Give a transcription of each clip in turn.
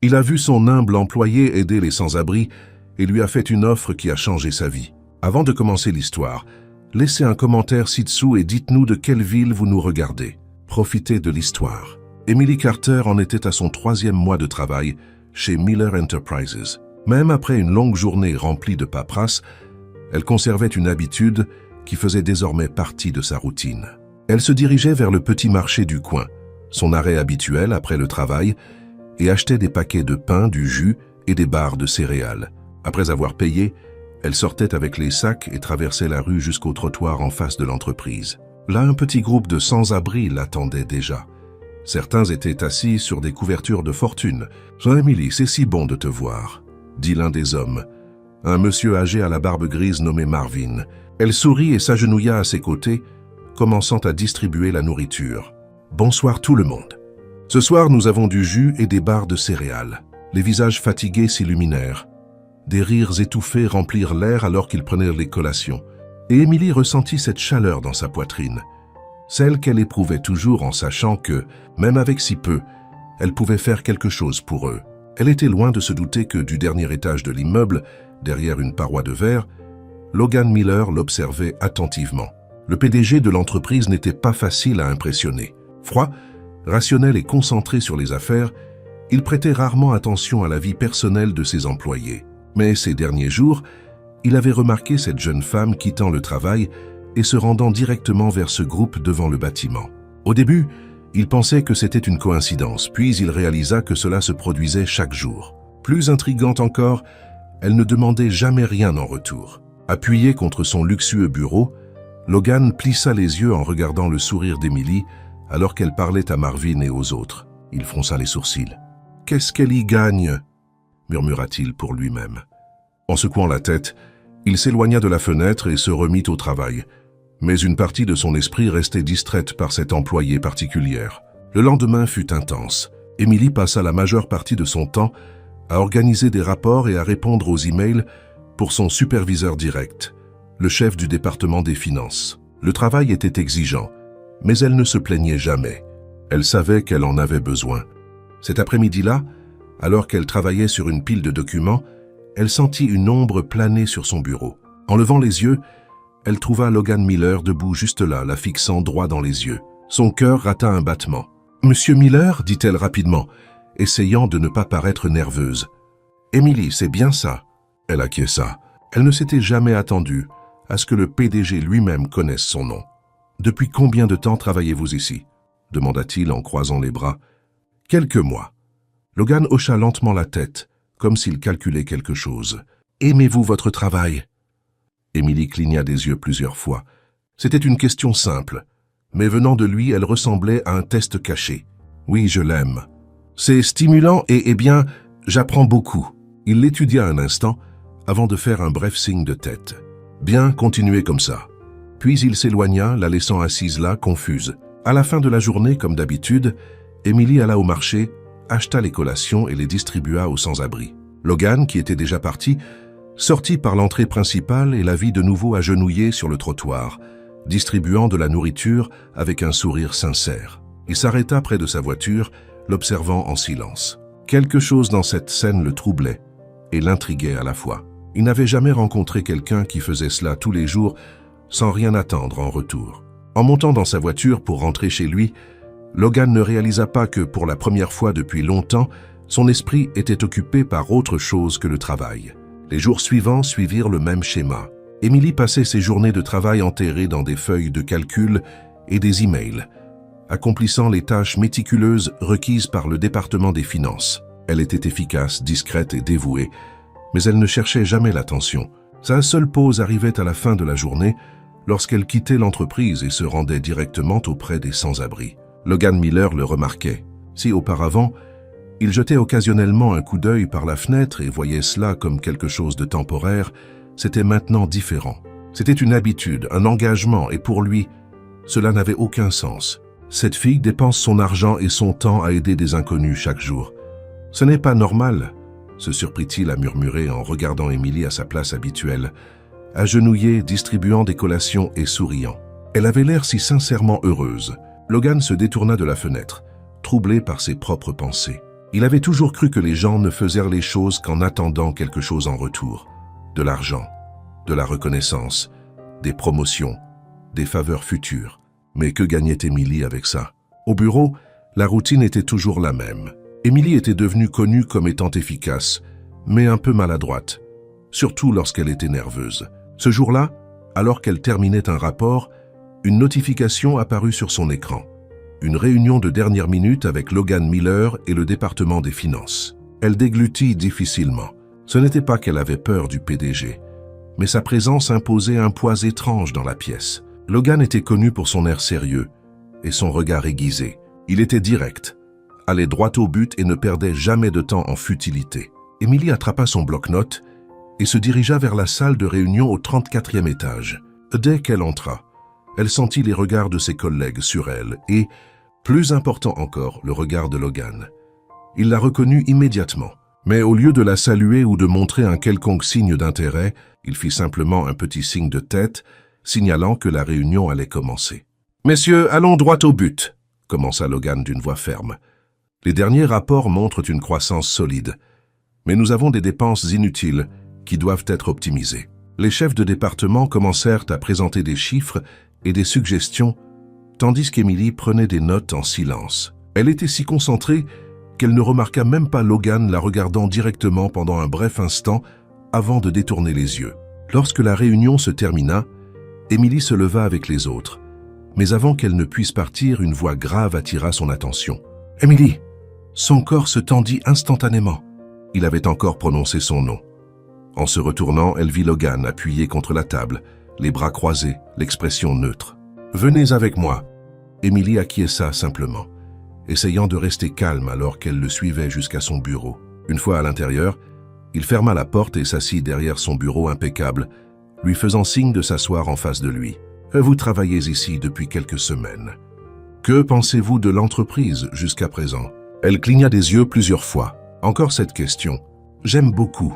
Il a vu son humble employé aider les sans-abri et lui a fait une offre qui a changé sa vie. Avant de commencer l'histoire, laissez un commentaire ci-dessous et dites-nous de quelle ville vous nous regardez. Profitez de l'histoire. Emily Carter en était à son 3e mois de travail chez Miller Enterprises. Même après une longue journée remplie de paperasse, elle conservait une habitude qui faisait désormais partie de sa routine. Elle se dirigeait vers le petit marché du coin, son arrêt habituel après le travail, et achetait des paquets de pain, du jus et des barres de céréales. Après avoir payé, elle sortait avec les sacs et traversait la rue jusqu'au trottoir en face de l'entreprise. Là, un petit groupe de sans-abri l'attendait déjà. Certains étaient assis sur des couvertures de fortune. « Emily, c'est si bon de te voir », dit l'un des hommes, un monsieur âgé à la barbe grise nommé Marvin. Elle sourit et s'agenouilla à ses côtés, commençant à distribuer la nourriture. « Bonsoir tout le monde. Ce soir, nous avons du jus et des barres de céréales. » Les visages fatigués s'illuminèrent. Des rires étouffés remplirent l'air alors qu'ils prenaient les collations. Et Emily ressentit cette chaleur dans sa poitrine, celle qu'elle éprouvait toujours en sachant que, même avec si peu, elle pouvait faire quelque chose pour eux. Elle était loin de se douter que du dernier étage de l'immeuble, derrière une paroi de verre, Logan Miller l'observait attentivement. Le PDG de l'entreprise n'était pas facile à impressionner. Froid, rationnel et concentré sur les affaires, il prêtait rarement attention à la vie personnelle de ses employés. Mais ces derniers jours, il avait remarqué cette jeune femme quittant le travail et se rendant directement vers ce groupe devant le bâtiment. Au début, il pensait que c'était une coïncidence, puis il réalisa que cela se produisait chaque jour. Plus intrigante encore, elle ne demandait jamais rien en retour. Appuyé contre son luxueux bureau, Logan plissa les yeux en regardant le sourire d'Emily alors qu'elle parlait à Marvin et aux autres. Il fronça les sourcils. « Qu'est-ce qu'elle y gagne ?» murmura-t-il pour lui-même. En secouant la tête, il s'éloigna de la fenêtre et se remit au travail. Mais une partie de son esprit restait distraite par cette employée particulière. Le lendemain fut intense. Emily passa la majeure partie de son temps à organiser des rapports et à répondre aux emails pour son superviseur direct, le chef du département des finances. Le travail était exigeant, mais elle ne se plaignait jamais. Elle savait qu'elle en avait besoin. Cet après-midi-là, alors qu'elle travaillait sur une pile de documents, elle sentit une ombre planer sur son bureau. En levant les yeux, elle trouva Logan Miller debout juste là, la fixant droit dans les yeux. Son cœur rata un battement. « Monsieur Miller » dit-elle rapidement, essayant de ne pas paraître nerveuse. « Emily, c'est bien ça ?» Elle acquiesça. Elle ne s'était jamais attendue à ce que le PDG lui-même connaisse son nom. « Depuis combien de temps travaillez-vous ici ?» demanda-t-il en croisant les bras. « Quelques mois. » Logan hocha lentement la tête, comme s'il calculait quelque chose. « Aimez-vous votre travail ?» Emily cligna des yeux plusieurs fois. C'était une question simple, mais venant de lui, elle ressemblait à un test caché. « Oui, je l'aime. C'est stimulant et bien, j'apprends beaucoup. » Il l'étudia un instant, avant de faire un bref signe de tête. « Bien, continuez comme ça. » Puis il s'éloigna, la laissant assise là, confuse. À la fin de la journée, comme d'habitude, Emily alla au marché, acheta les collations et les distribua aux sans-abri. Logan, qui était déjà parti, sortit par l'entrée principale et la vit de nouveau agenouillée sur le trottoir, distribuant de la nourriture avec un sourire sincère. Il s'arrêta près de sa voiture, l'observant en silence. Quelque chose dans cette scène le troublait et l'intriguait à la fois. Il n'avait jamais rencontré quelqu'un qui faisait cela tous les jours sans rien attendre en retour. En montant dans sa voiture pour rentrer chez lui, Logan ne réalisa pas que, pour la première fois depuis longtemps, son esprit était occupé par autre chose que le travail. Les jours suivants suivirent le même schéma. Emily passait ses journées de travail enterrées dans des feuilles de calcul et des emails, accomplissant les tâches méticuleuses requises par le département des finances. Elle était efficace, discrète et dévouée, mais elle ne cherchait jamais l'attention. Sa seule pause arrivait à la fin de la journée, lorsqu'elle quittait l'entreprise et se rendait directement auprès des sans-abri. Logan Miller le remarquait. Si auparavant, il jetait occasionnellement un coup d'œil par la fenêtre et voyait cela comme quelque chose de temporaire, c'était maintenant différent. C'était une habitude, un engagement, et pour lui, cela n'avait aucun sens. Cette fille dépense son argent et son temps à aider des inconnus chaque jour. Ce n'est pas normal, se surprit-il à murmurer en regardant Emily à sa place habituelle, agenouillée, distribuant des collations et souriant. Elle avait l'air si sincèrement heureuse. Logan se détourna de la fenêtre, troublé par ses propres pensées. Il avait toujours cru que les gens ne faisaient les choses qu'en attendant quelque chose en retour. De l'argent, de la reconnaissance, des promotions, des faveurs futures. Mais que gagnait Émilie avec ça? Au bureau, la routine était toujours la même. Émilie était devenue connue comme étant efficace, mais un peu maladroite, surtout lorsqu'elle était nerveuse. Ce jour-là, alors qu'elle terminait un rapport, une notification apparut sur son écran. Une réunion de dernière minute avec Logan Miller et le département des finances. Elle déglutit difficilement. Ce n'était pas qu'elle avait peur du PDG, mais sa présence imposait un poids étrange dans la pièce. Logan était connu pour son air sérieux et son regard aiguisé. Il était direct, allait droit au but et ne perdait jamais de temps en futilité. Émilie attrapa son bloc-notes et se dirigea vers la salle de réunion au 34e étage. Dès qu'elle entra, elle sentit les regards de ses collègues sur elle et, plus important encore, le regard de Logan. Il la reconnut immédiatement, mais au lieu de la saluer ou de montrer un quelconque signe d'intérêt, il fit simplement un petit signe de tête, signalant que la réunion allait commencer. « Messieurs, allons droit au but », commença Logan d'une voix ferme. « Les derniers rapports montrent une croissance solide, mais nous avons des dépenses inutiles qui doivent être optimisées. » Les chefs de département commencèrent à présenter des chiffres et des suggestions, tandis qu'Émilie prenait des notes en silence. Elle était si concentrée qu'elle ne remarqua même pas Logan la regardant directement pendant un bref instant avant de détourner les yeux. Lorsque la réunion se termina, Émilie se leva avec les autres. Mais avant qu'elle ne puisse partir, une voix grave attira son attention. « Émilie !» Son corps se tendit instantanément. Il avait encore prononcé son nom. En se retournant, elle vit Logan appuyé contre la table, les bras croisés, l'expression neutre. « Venez avec moi !» Émilie acquiesça simplement, essayant de rester calme alors qu'elle le suivait jusqu'à son bureau. Une fois à l'intérieur, il ferma la porte et s'assit derrière son bureau impeccable, lui faisant signe de s'asseoir en face de lui. « Vous travaillez ici depuis quelques semaines. Que pensez-vous de l'entreprise jusqu'à présent ?» Elle cligna des yeux plusieurs fois. Encore cette question. « J'aime beaucoup.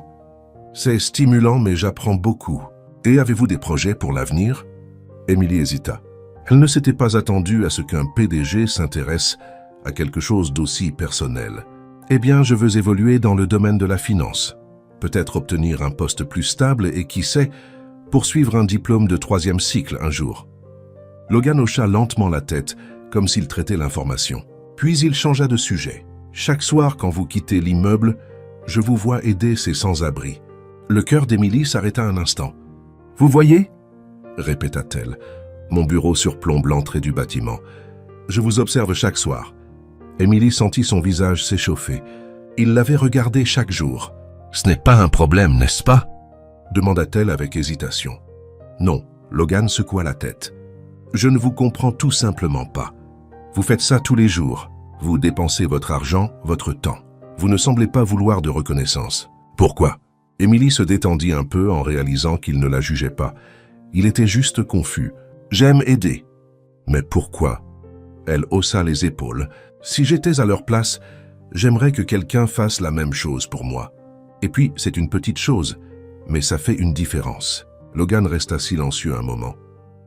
C'est stimulant, mais j'apprends beaucoup. Et avez-vous des projets pour l'avenir ?» Émilie hésita. Elle ne s'était pas attendue à ce qu'un PDG s'intéresse à quelque chose d'aussi personnel. « Eh bien, je veux évoluer dans le domaine de la finance. Peut-être obtenir un poste plus stable et, qui sait, poursuivre un diplôme de 3e cycle un jour. » Logan hocha lentement la tête, comme s'il traitait l'information. Puis il changea de sujet. « Chaque soir, quand vous quittez l'immeuble, je vous vois aider ces sans-abri. » Le cœur d'Émilie s'arrêta un instant. « Vous voyez ?» répéta-t-elle. « Mon bureau surplombe l'entrée du bâtiment. Je vous observe chaque soir. » Émilie sentit son visage s'échauffer. Il l'avait regardée chaque jour. « Ce n'est pas un problème, n'est-ce pas ?» demanda-t-elle avec hésitation. « Non », Logan secoua la tête. « Je ne vous comprends tout simplement pas. Vous faites ça tous les jours. Vous dépensez votre argent, votre temps. Vous ne semblez pas vouloir de reconnaissance. Pourquoi ?» Émilie se détendit un peu en réalisant qu'il ne la jugeait pas. Il était juste confus. « J'aime aider. » « Mais pourquoi ?» Elle haussa les épaules. « Si j'étais à leur place, j'aimerais que quelqu'un fasse la même chose pour moi. Et puis, c'est une petite chose, mais ça fait une différence. » Logan resta silencieux un moment,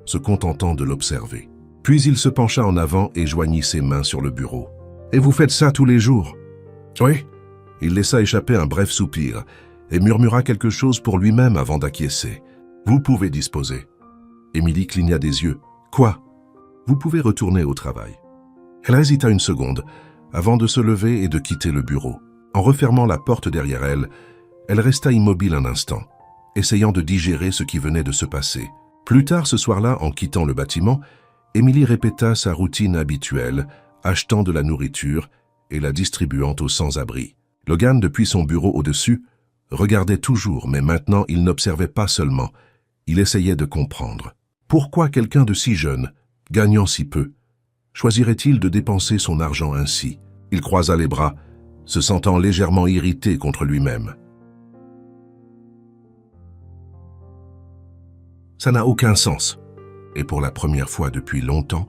se contentant de l'observer. Puis il se pencha en avant et joignit ses mains sur le bureau. « Et vous faites ça tous les jours ?»« Oui. » Il laissa échapper un bref soupir et murmura quelque chose pour lui-même avant d'acquiescer. « Vous pouvez disposer. » Émilie cligna des yeux. « Quoi ?»« Vous pouvez retourner au travail. » Elle hésita une seconde avant de se lever et de quitter le bureau. En refermant la porte derrière elle, elle resta immobile un instant, essayant de digérer ce qui venait de se passer. Plus tard ce soir-là, en quittant le bâtiment, Émilie répéta sa routine habituelle, achetant de la nourriture et la distribuant aux sans-abri. Logan, depuis son bureau au-dessus, regardait toujours, mais maintenant il n'observait pas seulement, il essayait de comprendre. Pourquoi quelqu'un de si jeune, gagnant si peu, choisirait-il de dépenser son argent ainsi? Il croisa les bras, se sentant légèrement irrité contre lui-même. Ça n'a aucun sens. Et pour la première fois depuis longtemps,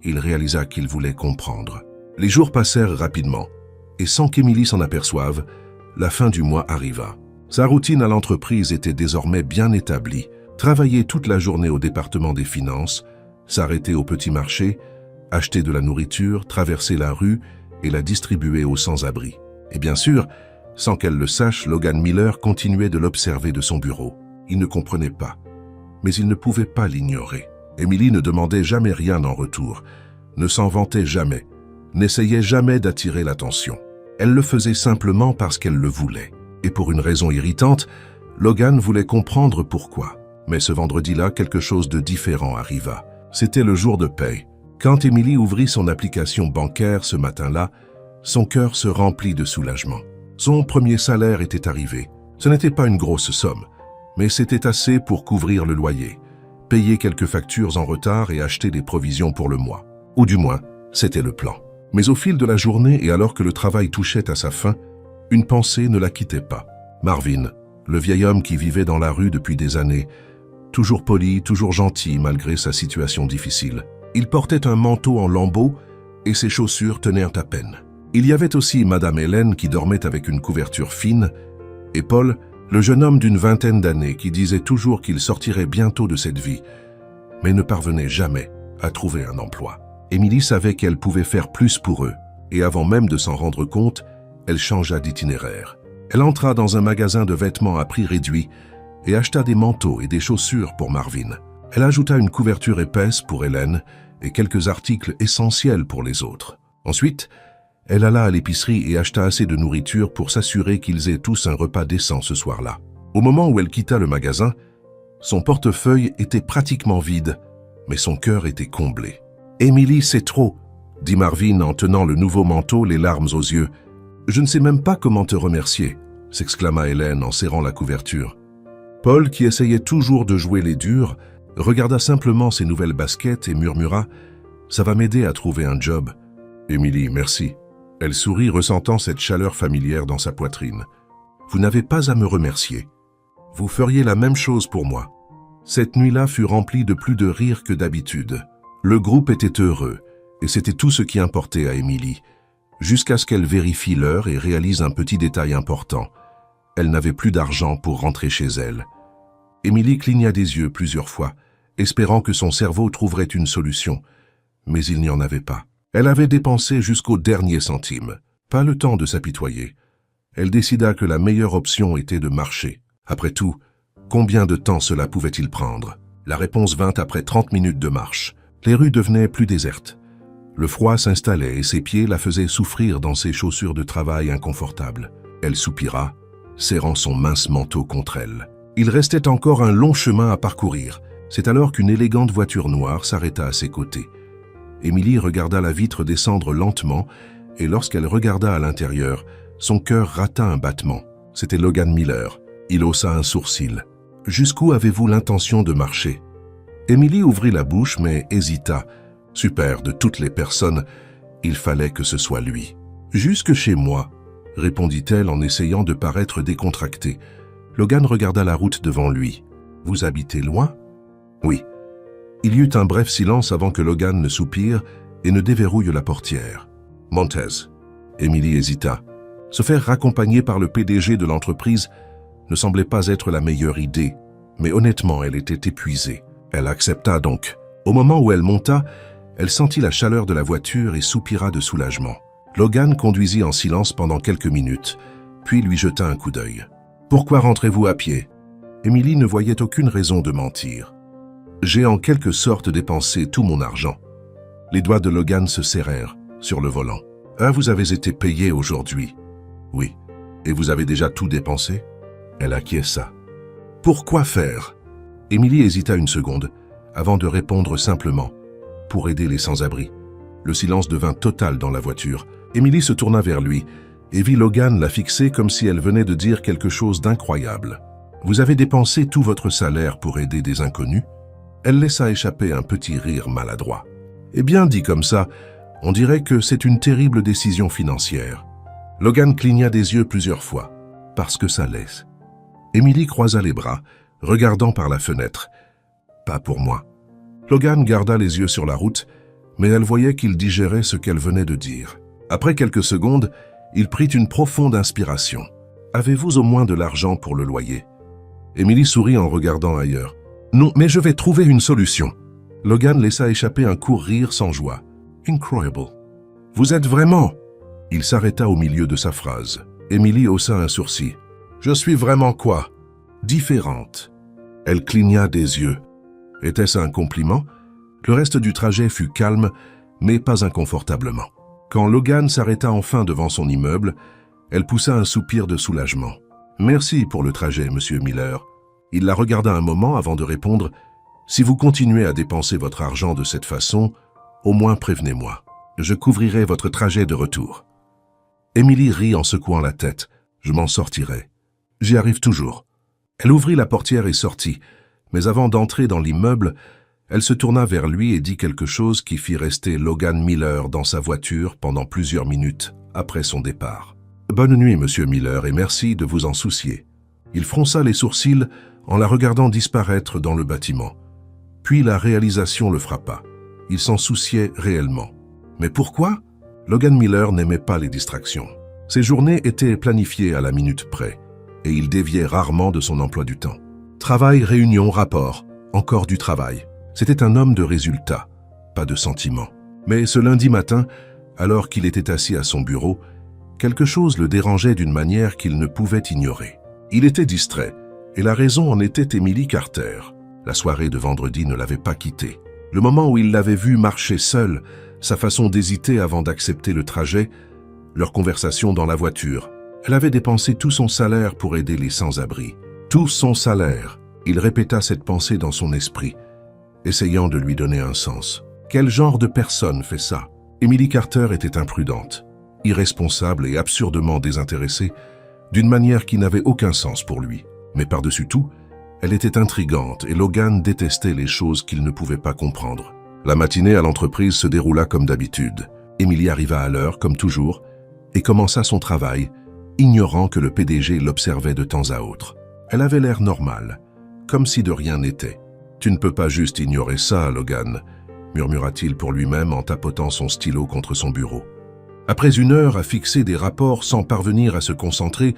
il réalisa qu'il voulait comprendre. Les jours passèrent rapidement, et sans qu'Émilie s'en aperçoive, la fin du mois arriva. Sa routine à l'entreprise était désormais bien établie. Travailler toute la journée au département des finances, s'arrêter au petit marché, acheter de la nourriture, traverser la rue et la distribuer aux sans-abri. Et bien sûr, sans qu'elle le sache, Logan Miller continuait de l'observer de son bureau. Il ne comprenait pas, mais il ne pouvait pas l'ignorer. Emily ne demandait jamais rien en retour, ne s'en vantait jamais, n'essayait jamais d'attirer l'attention. Elle le faisait simplement parce qu'elle le voulait. Et pour une raison irritante, Logan voulait comprendre pourquoi. Mais ce vendredi-là, quelque chose de différent arriva. C'était le jour de paye. Quand Emily ouvrit son application bancaire ce matin-là, son cœur se remplit de soulagement. Son premier salaire était arrivé. Ce n'était pas une grosse somme, mais c'était assez pour couvrir le loyer, payer quelques factures en retard et acheter des provisions pour le mois. Ou du moins, c'était le plan. Mais au fil de la journée et alors que le travail touchait à sa fin, une pensée ne la quittait pas. Marvin, le vieil homme qui vivait dans la rue depuis des années, toujours poli, toujours gentil malgré sa situation difficile. Il portait un manteau en lambeaux et ses chaussures tenaient à peine. Il y avait aussi Madame Hélène qui dormait avec une couverture fine et Paul, le jeune homme d'une vingtaine d'années qui disait toujours qu'il sortirait bientôt de cette vie, mais ne parvenait jamais à trouver un emploi. Emily savait qu'elle pouvait faire plus pour eux et avant même de s'en rendre compte, elle changea d'itinéraire. Elle entra dans un magasin de vêtements à prix réduit et acheta des manteaux et des chaussures pour Marvin. Elle ajouta une couverture épaisse pour Hélène et quelques articles essentiels pour les autres. Ensuite, elle alla à l'épicerie et acheta assez de nourriture pour s'assurer qu'ils aient tous un repas décent ce soir-là. Au moment où elle quitta le magasin, son portefeuille était pratiquement vide, mais son cœur était comblé. « Emily, c'est trop !» dit Marvin en tenant le nouveau manteau, les larmes aux yeux. « Je ne sais même pas comment te remercier !» s'exclama Hélène en serrant la couverture. Paul, qui essayait toujours de jouer les durs, regarda simplement ses nouvelles baskets et murmura « Ça va m'aider à trouver un job. »« Emily, merci. » Elle sourit, ressentant cette chaleur familière dans sa poitrine. « Vous n'avez pas à me remercier. Vous feriez la même chose pour moi. » Cette nuit-là fut remplie de plus de rires que d'habitude. Le groupe était heureux, et c'était tout ce qui importait à Emily, jusqu'à ce qu'elle vérifie l'heure et réalise un petit détail important. Elle n'avait plus d'argent pour rentrer chez elle. Emily cligna des yeux plusieurs fois, espérant que son cerveau trouverait une solution, mais il n'y en avait pas. Elle avait dépensé jusqu'au dernier centime. Pas le temps de s'apitoyer. Elle décida que la meilleure option était de marcher. Après tout, combien de temps cela pouvait-il prendre? La réponse vint après 30 minutes de marche. Les rues devenaient plus désertes. Le froid s'installait et ses pieds la faisaient souffrir dans ses chaussures de travail inconfortables. Elle soupira, serrant son mince manteau contre elle. Il restait encore un long chemin à parcourir. C'est alors qu'une élégante voiture noire s'arrêta à ses côtés. Emily regarda la vitre descendre lentement et lorsqu'elle regarda à l'intérieur, son cœur rata un battement. C'était Logan Miller. Il haussa un sourcil. « Jusqu'où avez-vous l'intention de marcher ?» Emily ouvrit la bouche mais hésita. Super, de toutes les personnes, il fallait que ce soit lui. « Jusque chez moi », répondit-elle en essayant de paraître décontractée. Logan regarda la route devant lui. « Vous habitez loin ?»« Oui. » Il y eut un bref silence avant que Logan ne soupire et ne déverrouille la portière. « Montez. » Emily hésita. Se faire raccompagner par le PDG de l'entreprise ne semblait pas être la meilleure idée, mais honnêtement, elle était épuisée. Elle accepta donc. Au moment où elle monta, elle sentit la chaleur de la voiture et soupira de soulagement. Logan conduisit en silence pendant quelques minutes, puis lui jeta un coup d'œil. « Pourquoi rentrez-vous à pied ?» Emily ne voyait aucune raison de mentir. « J'ai en quelque sorte dépensé tout mon argent. » Les doigts de Logan se serrèrent sur le volant. « Ah, vous avez été payé aujourd'hui. »« Oui. Et vous avez déjà tout dépensé ?» Elle acquiesça. « Pourquoi faire ?» Emily hésita une seconde, avant de répondre simplement. « Pour aider les sans-abri. » Le silence devint total dans la voiture. Emily se tourna vers lui et vit Logan la fixer comme si elle venait de dire quelque chose d'incroyable. « Vous avez dépensé tout votre salaire pour aider des inconnus ?» Elle laissa échapper un petit rire maladroit. « Eh bien, dit comme ça, on dirait que c'est une terrible décision financière. » Logan cligna des yeux plusieurs fois. « Parce que ça l'est. » Emily croisa les bras, regardant par la fenêtre. « Pas pour moi. » Logan garda les yeux sur la route, mais elle voyait qu'il digérait ce qu'elle venait de dire. Après quelques secondes, il prit une profonde inspiration. « Avez-vous au moins de l'argent pour le loyer ?» Emily sourit en regardant ailleurs. « Non, mais je vais trouver une solution. » Logan laissa échapper un court rire sans joie. « Incroyable. Vous êtes vraiment... » Il s'arrêta au milieu de sa phrase. Émilie haussa un sourcil. « Je suis vraiment quoi? Différente. » Elle cligna des yeux. Était-ce un compliment? Le reste du trajet fut calme, mais pas inconfortablement. Quand Logan s'arrêta enfin devant son immeuble, elle poussa un soupir de soulagement. « Merci pour le trajet, monsieur Miller. » Il la regarda un moment avant de répondre « Si vous continuez à dépenser votre argent de cette façon, au moins prévenez-moi. Je couvrirai votre trajet de retour. » Émilie rit en secouant la tête. « Je m'en sortirai. J'y arrive toujours. » Elle ouvrit la portière et sortit, mais avant d'entrer dans l'immeuble, elle se tourna vers lui et dit quelque chose qui fit rester Logan Miller dans sa voiture pendant plusieurs minutes après son départ. « Bonne nuit, monsieur Miller, et merci de vous en soucier. » Il fronça les sourcils en la regardant disparaître dans le bâtiment. Puis la réalisation le frappa. Il s'en souciait réellement. Mais pourquoi? Logan Miller n'aimait pas les distractions. Ses journées étaient planifiées à la minute près, et il déviait rarement de son emploi du temps. Travail, réunion, rapport, encore du travail. C'était un homme de résultats, pas de sentiments. Mais ce lundi matin, alors qu'il était assis à son bureau, quelque chose le dérangeait d'une manière qu'il ne pouvait ignorer. Il était distrait, et la raison en était Emily Carter. La soirée de vendredi ne l'avait pas quitté. Le moment où il l'avait vue marcher seule, sa façon d'hésiter avant d'accepter le trajet, leur conversation dans la voiture. Elle avait dépensé tout son salaire pour aider les sans-abri. Tout son salaire. Il répéta cette pensée dans son esprit, essayant de lui donner un sens. Quel genre de personne fait ça? Emily Carter était imprudente, irresponsable et absurdement désintéressée, d'une manière qui n'avait aucun sens pour lui. Mais par-dessus tout, elle était intrigante et Logan détestait les choses qu'il ne pouvait pas comprendre. La matinée à l'entreprise se déroula comme d'habitude. Emily arriva à l'heure, comme toujours, et commença son travail, ignorant que le PDG l'observait de temps à autre. Elle avait l'air normale, comme si de rien n'était. « Tu ne peux pas juste ignorer ça, Logan », murmura-t-il pour lui-même en tapotant son stylo contre son bureau. Après une heure à fixer des rapports sans parvenir à se concentrer,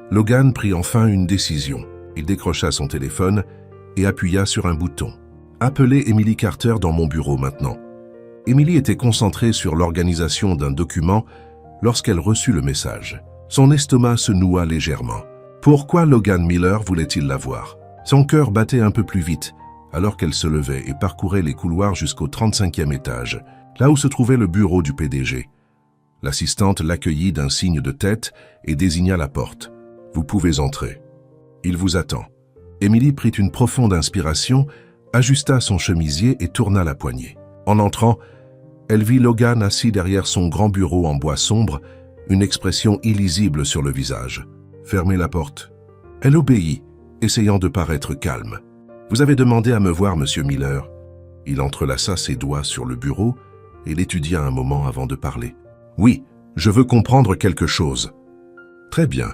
Logan prit enfin une décision. Il décrocha son téléphone et appuya sur un bouton. « Appelez Emily Carter dans mon bureau maintenant. » Emily était concentrée sur l'organisation d'un document lorsqu'elle reçut le message. Son estomac se noua légèrement. Pourquoi Logan Miller voulait-il la voir? Son cœur battait un peu plus vite alors qu'elle se levait et parcourait les couloirs jusqu'au 35e étage, là où se trouvait le bureau du PDG. L'assistante l'accueillit d'un signe de tête et désigna la porte. « Vous pouvez entrer. Il vous attend. » Emily prit une profonde inspiration, ajusta son chemisier et tourna la poignée. En entrant, elle vit Logan assis derrière son grand bureau en bois sombre, une expression illisible sur le visage. « Fermez la porte. » Elle obéit, essayant de paraître calme. « Vous avez demandé à me voir, monsieur Miller. » Il entrelaça ses doigts sur le bureau et l'étudia un moment avant de parler. « Oui, je veux comprendre quelque chose. »« Très bien.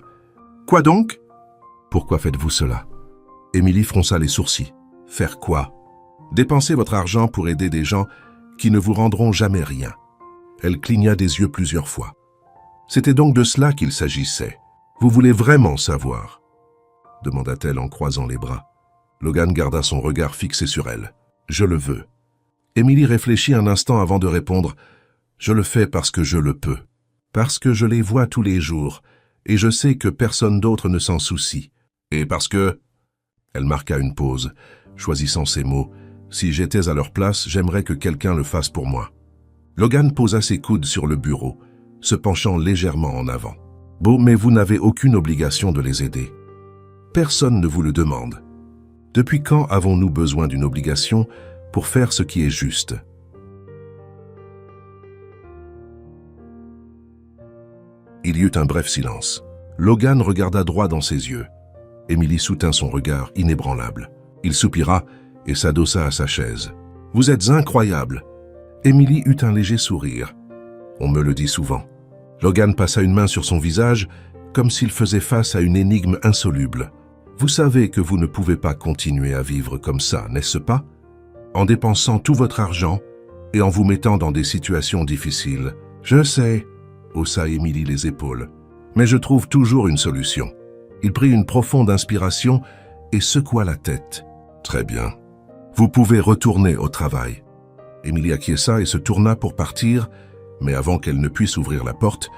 Quoi donc? »« Pourquoi faites-vous cela ?» Emily fronça les sourcils. « Faire quoi? » ?»« Dépenser votre argent pour aider des gens qui ne vous rendront jamais rien. » Elle cligna des yeux plusieurs fois. C'était donc de cela qu'il s'agissait. « Vous voulez vraiment savoir ?» demanda-t-elle en croisant les bras. Logan garda son regard fixé sur elle. « Je le veux. » Emily réfléchit un instant avant de répondre. « Je le fais parce que je le peux. Parce que je les vois tous les jours, et je sais que personne d'autre ne s'en soucie. Et parce que... » Elle marqua une pause, choisissant ses mots. « Si j'étais à leur place, j'aimerais que quelqu'un le fasse pour moi. » Logan posa ses coudes sur le bureau, se penchant légèrement en avant. « Bon, mais vous n'avez aucune obligation de les aider. Personne ne vous le demande. Depuis quand avons-nous besoin d'une obligation pour faire ce qui est juste? » Il y eut un bref silence. Logan regarda droit dans ses yeux. Emily soutint son regard inébranlable. Il soupira et s'adossa à sa chaise. « Vous êtes incroyable !» Emily eut un léger sourire. « On me le dit souvent. » Logan passa une main sur son visage, comme s'il faisait face à une énigme insoluble. « Vous savez que vous ne pouvez pas continuer à vivre comme ça, n'est-ce pas? En dépensant tout votre argent et en vous mettant dans des situations difficiles. »« Je sais, » haussa Emily les épaules, « mais je trouve toujours une solution. » Il prit une profonde inspiration et secoua la tête. « Très bien. Vous pouvez retourner au travail. » Emily acquiesça et se tourna pour partir, mais avant qu'elle ne puisse ouvrir la porte,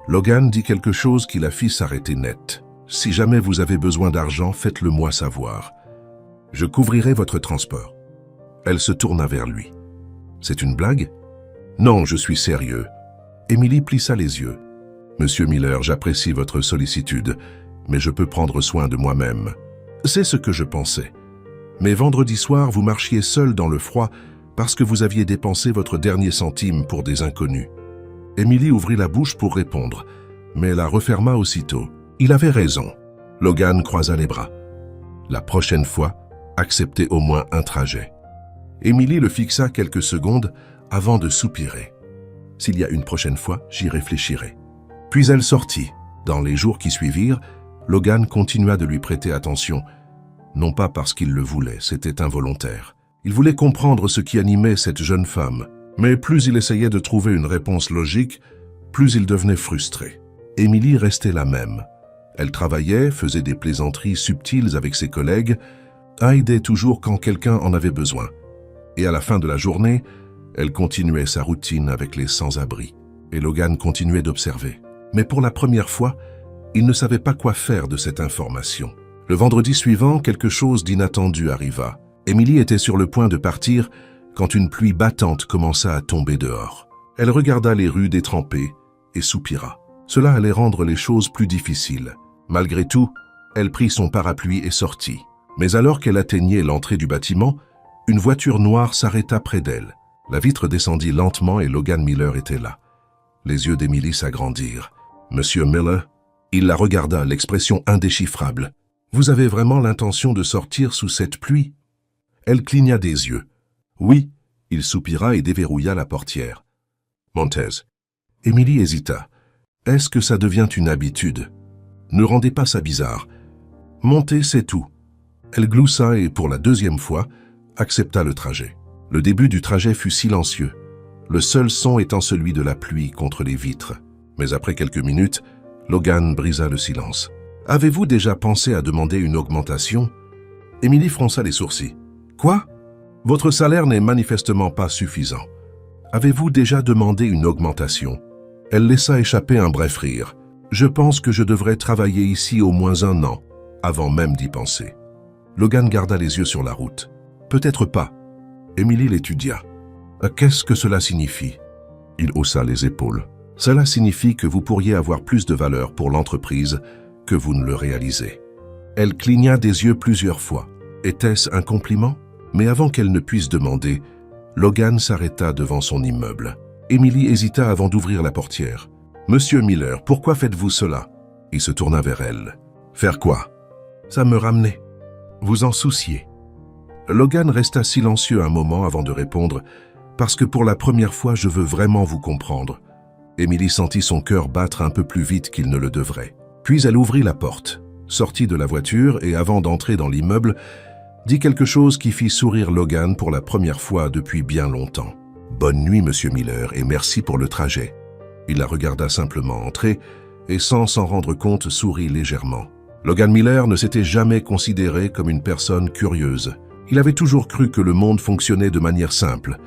Logan dit quelque chose qui la fit s'arrêter net. « Si jamais vous avez besoin d'argent, faites-le moi savoir. Je couvrirai votre transport. » Elle se tourna vers lui. « C'est une blague? »« Non, je suis sérieux. » Emily plissa les yeux. « Monsieur Miller, j'apprécie votre sollicitude, mais je peux prendre soin de moi-même. » C'est ce que je pensais. Mais vendredi soir, vous marchiez seul dans le froid parce que vous aviez dépensé votre dernier centime pour des inconnus. Emily ouvrit la bouche pour répondre, mais la referma aussitôt. Il avait raison. Logan croisa les bras. La prochaine fois, acceptez au moins un trajet. Emily le fixa quelques secondes avant de soupirer. S'il y a une prochaine fois, j'y réfléchirai. Puis elle sortit. Dans les jours qui suivirent, Logan continua de lui prêter attention. Non pas parce qu'il le voulait, c'était involontaire. Il voulait comprendre ce qui animait cette jeune femme. Mais plus il essayait de trouver une réponse logique, plus il devenait frustré. Emily restait la même. Elle travaillait, faisait des plaisanteries subtiles avec ses collègues, aidait toujours quand quelqu'un en avait besoin. Et à la fin de la journée, elle continuait sa routine avec les sans-abri. Et Logan continuait d'observer. Mais pour la première fois, il ne savait pas quoi faire de cette information. Le vendredi suivant, quelque chose d'inattendu arriva. Emily était sur le point de partir quand une pluie battante commença à tomber dehors. Elle regarda les rues détrempées et soupira. Cela allait rendre les choses plus difficiles. Malgré tout, elle prit son parapluie et sortit. Mais alors qu'elle atteignait l'entrée du bâtiment, une voiture noire s'arrêta près d'elle. La vitre descendit lentement et Logan Miller était là. Les yeux d'Emily s'agrandirent. « Monsieur Miller ?» Il la regarda, l'expression indéchiffrable. « Vous avez vraiment l'intention de sortir sous cette pluie ?» Elle cligna des yeux. « Oui. » Il soupira et déverrouilla la portière. « Montez. » Emily hésita. « Est-ce que ça devient une habitude ?» Ne rendez pas ça bizarre. « Montez, c'est tout. » Elle gloussa et, pour la deuxième fois, accepta le trajet. Le début du trajet fut silencieux, le seul son étant celui de la pluie contre les vitres. Mais après quelques minutes, Logan brisa le silence. « Avez-vous déjà pensé à demander une augmentation ?» Emily fronça les sourcils. « Quoi ? Votre salaire n'est manifestement pas suffisant. Avez-vous déjà demandé une augmentation ?» Elle laissa échapper un bref rire. « Je pense que je devrais travailler ici au moins 1 an, avant même d'y penser. » Logan garda les yeux sur la route. « Peut-être pas. » Emily l'étudia. « Qu'est-ce que cela signifie ?» Il haussa les épaules. « Cela signifie que vous pourriez avoir plus de valeur pour l'entreprise que vous ne le réalisez. » Elle cligna des yeux plusieurs fois. Était-ce un compliment? Mais avant qu'elle ne puisse demander, Logan s'arrêta devant son immeuble. Emily hésita avant d'ouvrir la portière. « Monsieur Miller, pourquoi faites-vous cela ?» Il se tourna vers elle. « Faire quoi ?»« Ça me ramenait. Vous en souciez. » Logan resta silencieux un moment avant de répondre « Parce que pour la première fois, je veux vraiment vous comprendre. » Emily sentit son cœur battre un peu plus vite qu'il ne le devrait. Puis elle ouvrit la porte, sortit de la voiture et avant d'entrer dans l'immeuble, dit quelque chose qui fit sourire Logan pour la première fois depuis bien longtemps. « Bonne nuit, Monsieur Miller, et merci pour le trajet. » Il la regarda simplement entrer et sans s'en rendre compte sourit légèrement. Logan Miller ne s'était jamais considéré comme une personne curieuse. Il avait toujours cru que le monde fonctionnait de manière simple.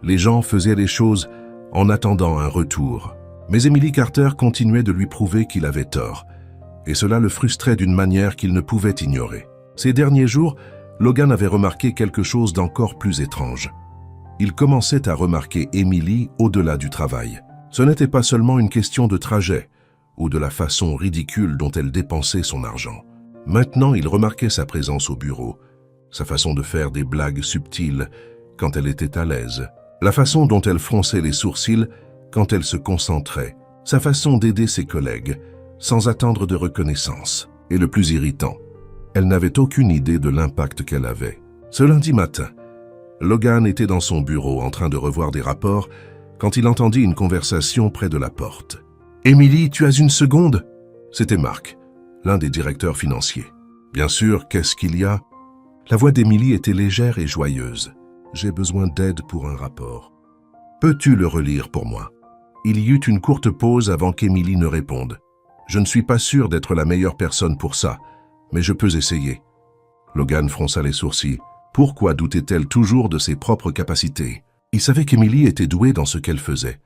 Les gens faisaient les choses en attendant un retour. Mais Emily Carter continuait de lui prouver qu'il avait tort. Et cela le frustrait d'une manière qu'il ne pouvait ignorer. Ces derniers jours, Logan avait remarqué quelque chose d'encore plus étrange. Il commençait à remarquer Emily au-delà du travail. Ce n'était pas seulement une question de trajet ou de la façon ridicule dont elle dépensait son argent. Maintenant, il remarquait sa présence au bureau, sa façon de faire des blagues subtiles quand elle était à l'aise, la façon dont elle fronçait les sourcils quand elle se concentrait, sa façon d'aider ses collègues sans attendre de reconnaissance. Et le plus irritant, elle n'avait aucune idée de l'impact qu'elle avait. Ce lundi matin, Logan était dans son bureau en train de revoir des rapports quand il entendit une conversation près de la porte. « Emily, tu as une seconde ?» C'était Mark, l'un des directeurs financiers. « Bien sûr, qu'est-ce qu'il y a ?» La voix d'Emily était légère et joyeuse. « J'ai besoin d'aide pour un rapport. Peux-tu le relire pour moi ?» Il y eut une courte pause avant qu'Emily ne réponde. « Je ne suis pas sûr d'être la meilleure personne pour ça, mais je peux essayer. » Logan fronça les sourcils. Pourquoi doutait-elle toujours de ses propres capacités? Il savait qu'Emily était douée dans ce qu'elle faisait,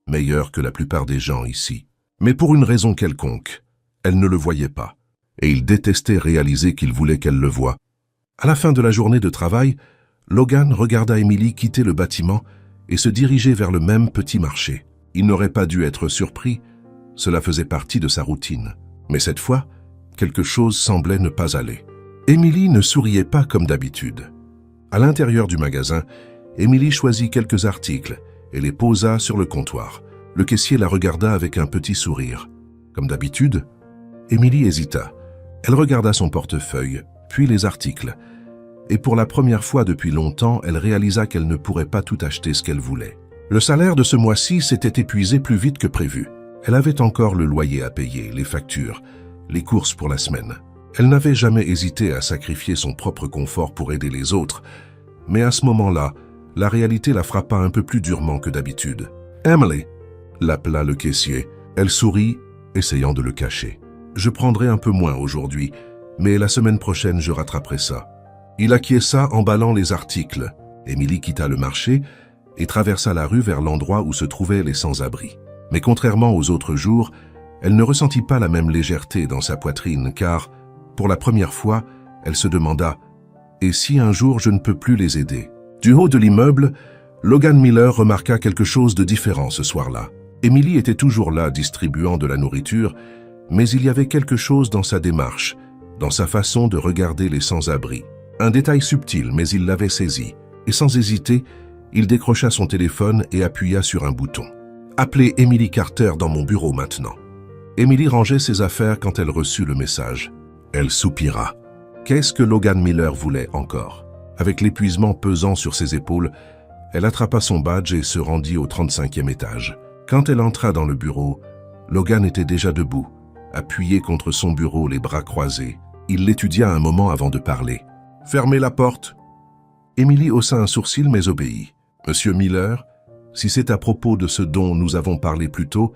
meilleure que la plupart des gens ici. Mais pour une raison quelconque, elle ne le voyait pas, et il détestait réaliser qu'il voulait qu'elle le voie. À la fin de la journée de travail, Logan regarda Emily quitter le bâtiment et se diriger vers le même petit marché. Il n'aurait pas dû être surpris, cela faisait partie de sa routine. Mais cette fois, quelque chose semblait ne pas aller. Emily ne souriait pas comme d'habitude. À l'intérieur du magasin, Emily choisit quelques articles et les posa sur le comptoir. Le caissier la regarda avec un petit sourire. Comme d'habitude, Emily hésita. Elle regarda son portefeuille, puis les articles. Et pour la première fois depuis longtemps, elle réalisa qu'elle ne pourrait pas tout acheter ce qu'elle voulait. Le salaire de ce mois-ci s'était épuisé plus vite que prévu. Elle avait encore le loyer à payer, les factures, les courses pour la semaine. Elle n'avait jamais hésité à sacrifier son propre confort pour aider les autres, mais à ce moment-là, la réalité la frappa un peu plus durement que d'habitude. « Emily !» l'appela le caissier. Elle sourit, essayant de le cacher. « Je prendrai un peu moins aujourd'hui, mais la semaine prochaine, je rattraperai ça. » Il acquiesça emballant les articles. Emily quitta le marché et traversa la rue vers l'endroit où se trouvaient les sans-abri. Mais contrairement aux autres jours, elle ne ressentit pas la même légèreté dans sa poitrine car, pour la première fois, elle se demanda « Et si un jour je ne peux plus les aider ?» Du haut de l'immeuble, Logan Miller remarqua quelque chose de différent ce soir-là. Emily était toujours là distribuant de la nourriture, mais il y avait quelque chose dans sa démarche, dans sa façon de regarder les sans-abri. Un détail subtil, mais il l'avait saisi. Et sans hésiter, il décrocha son téléphone et appuya sur un bouton. « Appelez Emily Carter dans mon bureau maintenant. » Emily rangeait ses affaires quand elle reçut le message. Elle soupira. Qu'est-ce que Logan Miller voulait encore? Avec l'épuisement pesant sur ses épaules, elle attrapa son badge et se rendit au 35e étage. Quand elle entra dans le bureau, Logan était déjà debout, appuyé contre son bureau, les bras croisés. Il l'étudia un moment avant de parler. « Fermez la porte !» Emily haussa un sourcil mais obéit. « Monsieur Miller, si c'est à propos de ce dont nous avons parlé plus tôt,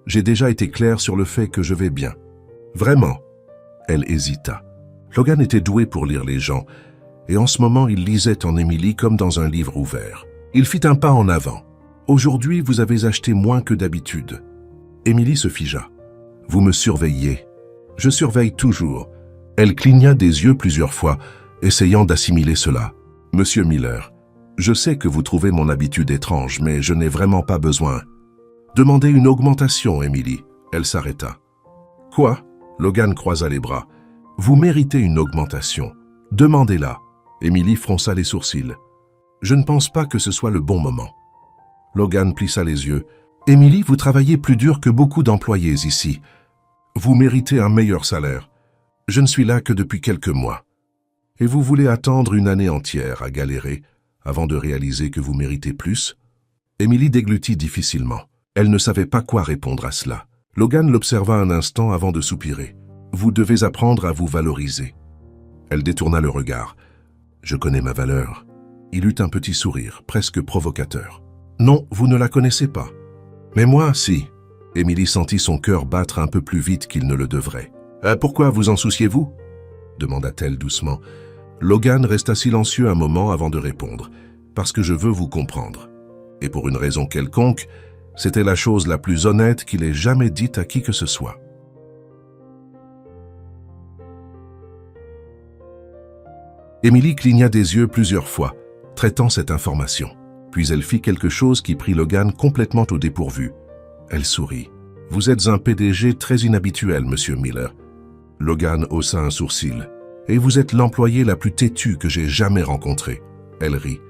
j'ai déjà été clair sur le fait que je vais bien. » « Vraiment ?» Elle hésita. Logan était doué pour lire les gens, et en ce moment il lisait en Emily comme dans un livre ouvert. Il fit un pas en avant. « Aujourd'hui, vous avez acheté moins que d'habitude. » Emily se figea. « Vous me surveillez. »« Je surveille toujours. » Elle cligna des yeux plusieurs fois, essayant d'assimiler cela. « Monsieur Miller, je sais que vous trouvez mon habitude étrange, mais je n'ai vraiment pas besoin. » « Demandez une augmentation, Emily. » Elle s'arrêta. « Quoi ?» Logan croisa les bras. « Vous méritez une augmentation. Demandez-la. » Emily fronça les sourcils. « Je ne pense pas que ce soit le bon moment. » Logan plissa les yeux. « Emily, vous travaillez plus dur que beaucoup d'employés ici. Vous méritez un meilleur salaire. Je ne suis là que depuis quelques mois. Et vous voulez attendre une année entière à galérer avant de réaliser que vous méritez plus ?» Emily déglutit difficilement. Elle ne savait pas quoi répondre à cela. Logan l'observa un instant avant de soupirer. « Vous devez apprendre à vous valoriser. » Elle détourna le regard. « Je connais ma valeur. » Il eut un petit sourire, presque provocateur. « Non, vous ne la connaissez pas. »« Mais moi, si. » Emily sentit son cœur battre un peu plus vite qu'il ne le devrait. « Pourquoi vous en souciez-vous » demanda-t-elle doucement. Logan resta silencieux un moment avant de répondre. « Parce que je veux vous comprendre. » Et pour une raison quelconque, c'était la chose la plus honnête qu'il ait jamais dite à qui que ce soit. Emily cligna des yeux plusieurs fois, traitant cette information. Puis elle fit quelque chose qui prit Logan complètement au dépourvu. Elle sourit. « Vous êtes un PDG très inhabituel, Monsieur Miller. » Logan haussa un sourcil. « Et vous êtes l'employé la plus têtue que j'ai jamais rencontrée. » Elle rit.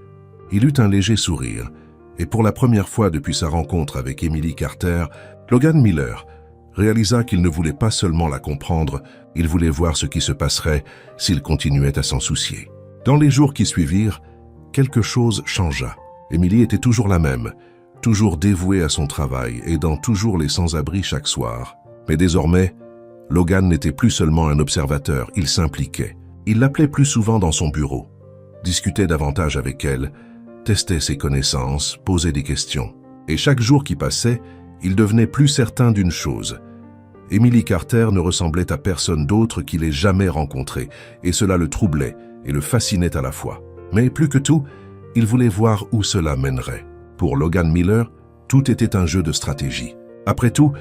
Il eut un léger sourire. Et pour la première fois depuis sa rencontre avec Emily Carter, Logan Miller réalisa qu'il ne voulait pas seulement la comprendre, il voulait voir ce qui se passerait s'il continuait à s'en soucier. Dans les jours qui suivirent, quelque chose changea. Emily était toujours la même, toujours dévouée à son travail, aidant toujours les sans-abri chaque soir. Mais désormais, Logan n'était plus seulement un observateur, il s'impliquait. Il l'appelait plus souvent dans son bureau, discutait davantage avec elle, testait ses connaissances, posait des questions. Et chaque jour qui passait, il devenait plus certain d'une chose. Emily Carter ne ressemblait à personne d'autre qu'il ait jamais rencontré, et cela le troublait et le fascinait à la fois. Mais plus que tout, il voulait voir où cela mènerait. Pour Logan Miller, tout était un jeu de stratégie. Après tout,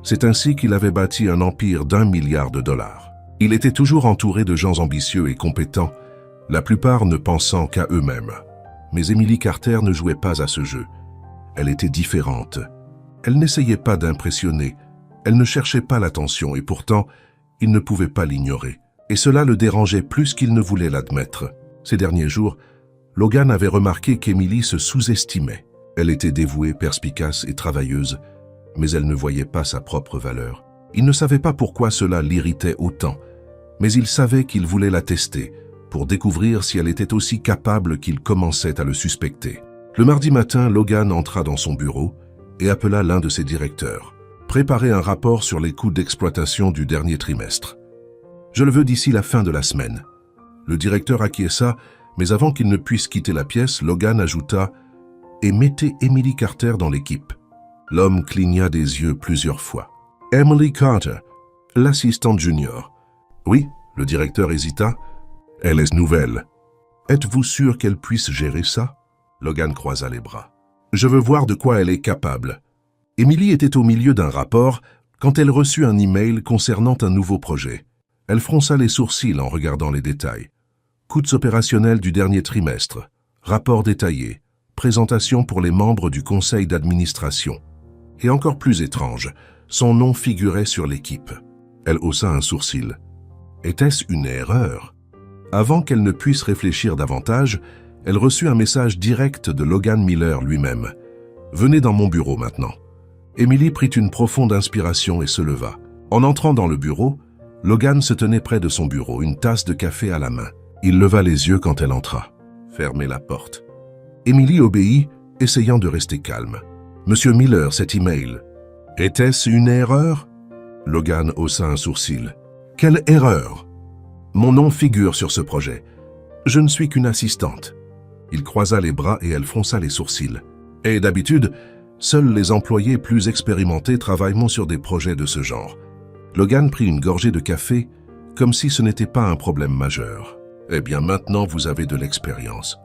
C'est ainsi qu'il avait bâti un empire d'1 milliard de dollars. Il était toujours entouré de gens ambitieux et compétents, la plupart ne pensant qu'à eux-mêmes. Mais Emily Carter ne jouait pas à ce jeu. Elle était différente. Elle n'essayait pas d'impressionner, elle ne cherchait pas l'attention et pourtant, il ne pouvait pas l'ignorer. Et cela le dérangeait plus qu'il ne voulait l'admettre. Ces derniers jours, Logan avait remarqué qu'Emily se sous-estimait. Elle était dévouée, perspicace et travailleuse, mais elle ne voyait pas sa propre valeur. Il ne savait pas pourquoi cela l'irritait autant, mais il savait qu'il voulait la tester, pour découvrir si elle était aussi capable qu'il commençait à le suspecter. Le mardi matin, Logan entra dans son bureau et appela l'un de ses directeurs. Préparer un rapport sur les coûts d'exploitation du dernier trimestre. Je le veux d'ici la fin de la semaine. Le directeur acquiesça, mais avant qu'il ne puisse quitter la pièce, Logan ajouta « Et mettez Emily Carter dans l'équipe ». L'homme cligna des yeux plusieurs fois. « Emily Carter, l'assistante junior. » « Oui », le directeur hésita. « Elle est nouvelle. Êtes-vous sûr qu'elle puisse gérer ça ?» Logan croisa les bras. « Je veux voir de quoi elle est capable. » Emily était au milieu d'un rapport quand elle reçut un email concernant un nouveau projet. Elle fronça les sourcils en regardant les détails. Coûts opérationnels du dernier trimestre, rapport détaillé, présentation pour les membres du conseil d'administration. Et encore plus étrange, son nom figurait sur l'équipe. Elle haussa un sourcil. Était-ce une erreur? Avant qu'elle ne puisse réfléchir davantage, elle reçut un message direct de Logan Miller lui-même. « Venez dans mon bureau maintenant. » Emily prit une profonde inspiration et se leva. En entrant dans le bureau, Logan se tenait près de son bureau, une tasse de café à la main. Il leva les yeux quand elle entra. Fermez la porte. Emily obéit, essayant de rester calme. « Monsieur Miller, cet email. Était-ce une erreur ?» Logan haussa un sourcil. « Quelle erreur? Mon nom figure sur ce projet. Je ne suis qu'une assistante. » Il croisa les bras et elle fronça les sourcils. « Et d'habitude, seuls les employés plus expérimentés travaillent sur des projets de ce genre. » Logan prit une gorgée de café, comme si ce n'était pas un problème majeur. « Eh bien, maintenant, vous avez de l'expérience. »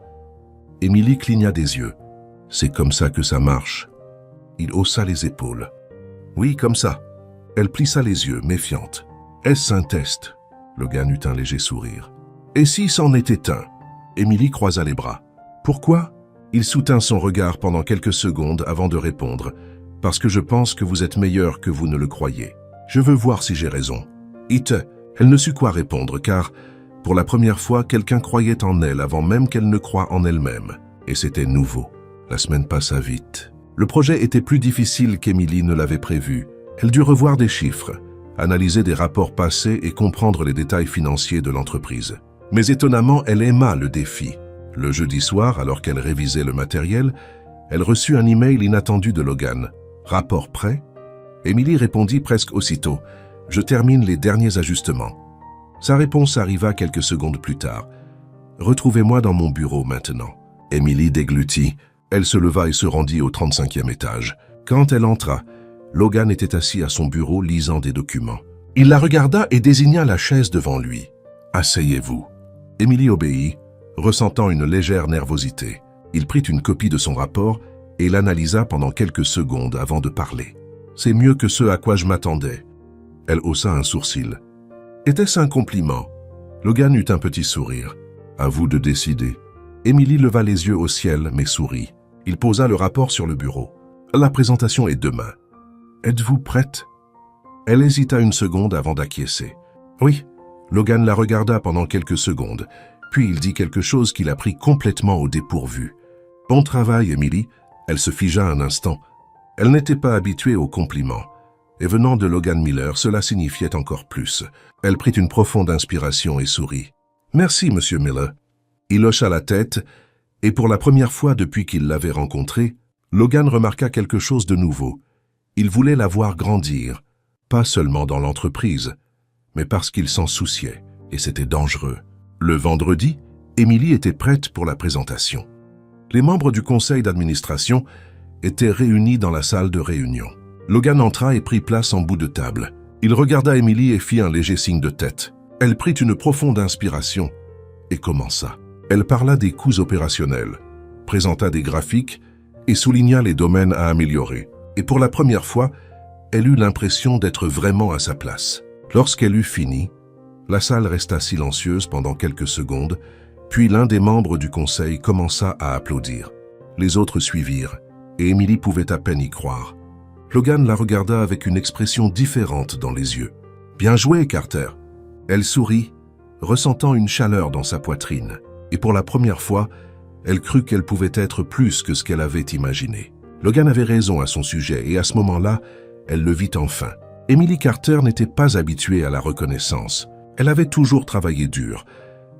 Emily cligna des yeux. « C'est comme ça que ça marche. » Il haussa les épaules. « Oui, comme ça. » Elle plissa les yeux, méfiante. « Est-ce un test ?» Logan eut un léger sourire. « Et si c'en était un ?» Emily croisa les bras. « Pourquoi ?» Il soutint son regard pendant quelques secondes avant de répondre. « Parce que je pense que vous êtes meilleur que vous ne le croyez. Je veux voir si j'ai raison. » Elle ne sut quoi répondre car, pour la première fois, quelqu'un croyait en elle avant même qu'elle ne croie en elle-même. Et c'était nouveau. La semaine passa vite. Le projet était plus difficile qu'Emily ne l'avait prévu. Elle dut revoir des chiffres, analyser des rapports passés et comprendre les détails financiers de l'entreprise. Mais étonnamment, elle aima le défi. Le jeudi soir, alors qu'elle révisait le matériel, elle reçut un email inattendu de Logan. « Rapport prêt ?» Emily répondit presque aussitôt. « Je termine les derniers ajustements. » Sa réponse arriva quelques secondes plus tard. « Retrouvez-moi dans mon bureau maintenant. » Emily déglutit. Elle se leva et se rendit au 35e étage. Quand elle entra, Logan était assis à son bureau lisant des documents. Il la regarda et désigna la chaise devant lui. « Asseyez-vous. » Emily obéit, ressentant une légère nervosité. Il prit une copie de son rapport et l'analysa pendant quelques secondes avant de parler. « C'est mieux que ce à quoi je m'attendais. » Elle haussa un sourcil. « Était-ce un compliment ?» Logan eut un petit sourire. « À vous de décider. » Emily leva les yeux au ciel mais sourit. Il posa le rapport sur le bureau. « La présentation est demain. Êtes-vous prête ?» Elle hésita une seconde avant d'acquiescer. « Oui. » Logan la regarda pendant quelques secondes, puis il dit quelque chose qui la prit complètement au dépourvu. « Bon travail, Emily. » Elle se figea un instant. Elle n'était pas habituée aux compliments. Et venant de Logan Miller, cela signifiait encore plus. Elle prit une profonde inspiration et sourit. « Merci, Monsieur Miller. » Il hocha la tête, et pour la première fois depuis qu'il l'avait rencontrée, Logan remarqua quelque chose de nouveau. Il voulait la voir grandir, pas seulement dans l'entreprise, mais parce qu'il s'en souciait, et c'était dangereux. Le vendredi, Emily était prête pour la présentation. Les membres du conseil d'administration étaient réunis dans la salle de réunion. Logan entra et prit place en bout de table. Il regarda Emily et fit un léger signe de tête. Elle prit une profonde inspiration et commença. Elle parla des coûts opérationnels, présenta des graphiques et souligna les domaines à améliorer. Et pour la première fois, elle eut l'impression d'être vraiment à sa place. Lorsqu'elle eut fini, la salle resta silencieuse pendant quelques secondes, puis l'un des membres du conseil commença à applaudir. Les autres suivirent, et Emily pouvait à peine y croire. Logan la regarda avec une expression différente dans les yeux. « Bien joué, Carter !» Elle sourit, ressentant une chaleur dans sa poitrine, et pour la première fois, elle crut qu'elle pouvait être plus que ce qu'elle avait imaginé. Logan avait raison à son sujet, et à ce moment-là, elle le vit enfin. Emily Carter n'était pas habituée à la reconnaissance. Elle avait toujours travaillé dur,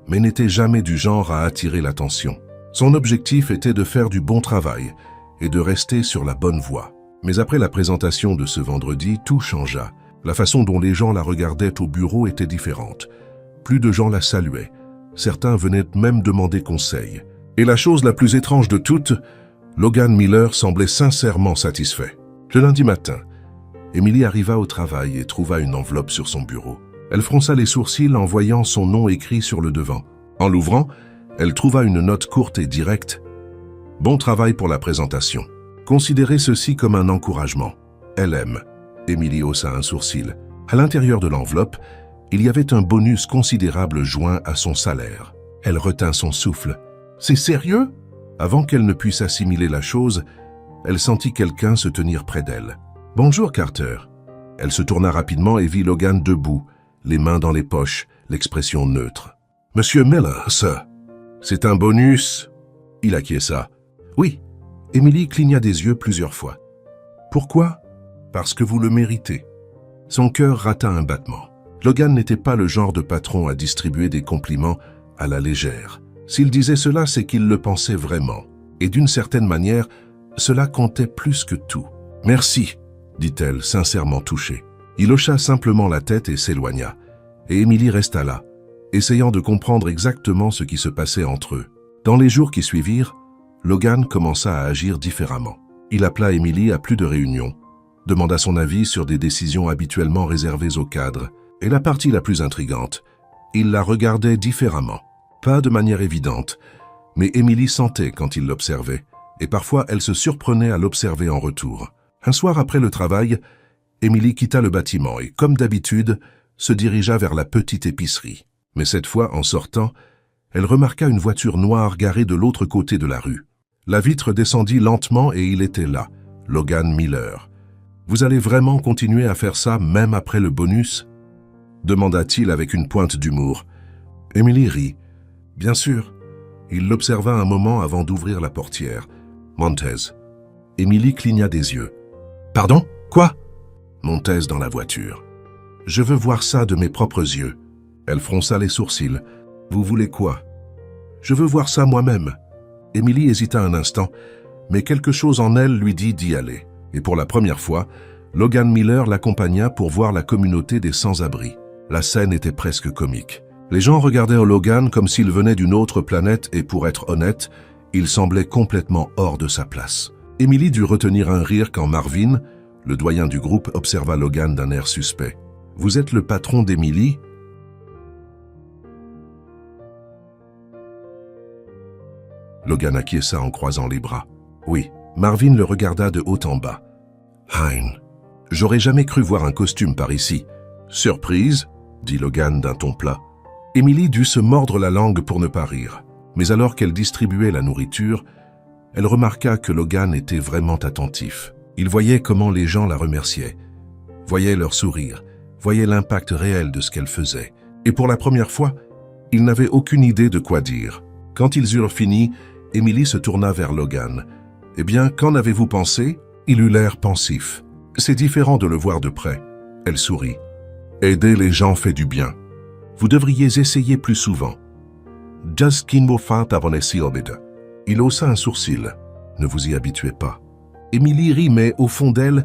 mais n'était jamais du genre à attirer l'attention. Son objectif était de faire du bon travail et de rester sur la bonne voie. Mais après la présentation de ce vendredi, tout changea. La façon dont les gens la regardaient au bureau était différente. Plus de gens la saluaient. Certains venaient même demander conseil. Et la chose la plus étrange de toutes, Logan Miller semblait sincèrement satisfait. Le lundi matin, Emily arriva au travail et trouva une enveloppe sur son bureau. Elle fronça les sourcils en voyant son nom écrit sur le devant. En l'ouvrant, elle trouva une note courte et directe. « Bon travail pour la présentation. Considérez ceci comme un encouragement. LM. » Emily haussa un sourcil. À l'intérieur de l'enveloppe, il y avait un bonus considérable joint à son salaire. Elle retint son souffle. « C'est sérieux ?» Avant qu'elle ne puisse assimiler la chose, elle sentit quelqu'un se tenir près d'elle. « Bonjour, Carter. » Elle se tourna rapidement et vit Logan debout, les mains dans les poches, l'expression neutre. « Monsieur Miller, sir. C'est un bonus ?» Il acquiesça. « Oui. » Emily cligna des yeux plusieurs fois. « Pourquoi ? » « Parce que vous le méritez. » Son cœur rata un battement. Logan n'était pas le genre de patron à distribuer des compliments à la légère. S'il disait cela, c'est qu'il le pensait vraiment. Et d'une certaine manière, cela comptait plus que tout. « Merci, » dit-elle, sincèrement touchée. Il hocha simplement la tête et s'éloigna. Et Emily resta là, essayant de comprendre exactement ce qui se passait entre eux. Dans les jours qui suivirent, Logan commença à agir différemment. Il appela Emily à plus de réunions, demanda son avis sur des décisions habituellement réservées aux cadres. Et la partie la plus intrigante, il la regardait différemment. Pas de manière évidente, mais Emily sentait quand il l'observait, et parfois elle se surprenait à l'observer en retour. Un soir après le travail, Emily quitta le bâtiment et, comme d'habitude, se dirigea vers la petite épicerie. Mais cette fois, en sortant, elle remarqua une voiture noire garée de l'autre côté de la rue. La vitre descendit lentement et il était là, Logan Miller. « Vous allez vraiment continuer à faire ça même après le bonus ?» demanda-t-il avec une pointe d'humour. Emily rit. « Bien sûr. » Il l'observa un moment avant d'ouvrir la portière. « Montez. » Emily cligna des yeux. « Pardon? Quoi ?» Montez dans la voiture. « Je veux voir ça de mes propres yeux. » Elle fronça les sourcils. « Vous voulez quoi ?»« Je veux voir ça moi-même. » Emily hésita un instant, mais quelque chose en elle lui dit d'y aller. Et pour la première fois, Logan Miller l'accompagna pour voir la communauté des sans-abri. La scène était presque comique. Les gens regardaient Logan comme s'il venait d'une autre planète et pour être honnête, il semblait complètement hors de sa place. Emily dut retenir un rire quand Marvin, le doyen du groupe, observa Logan d'un air suspect. « Vous êtes le patron d'Emily ?» Logan acquiesça en croisant les bras. « Oui. » Marvin le regarda de haut en bas. « Hein, j'aurais jamais cru voir un costume par ici. »« Surprise ?» dit Logan d'un ton plat. Emily dut se mordre la langue pour ne pas rire. Mais alors qu'elle distribuait la nourriture, elle remarqua que Logan était vraiment attentif. Il voyait comment les gens la remerciaient, voyait leur sourire, voyait l'impact réel de ce qu'elle faisait. Et pour la première fois, il n'avait aucune idée de quoi dire. Quand ils eurent fini, Emily se tourna vers Logan. « Eh bien, qu'en avez-vous pensé ?» Il eut l'air pensif. « C'est différent de le voir de près. » Elle sourit. « Aider les gens fait du bien. Vous devriez essayer plus souvent. » Il haussa un sourcil. « Ne vous y habituez pas. » Emily rit, mais au fond d'elle,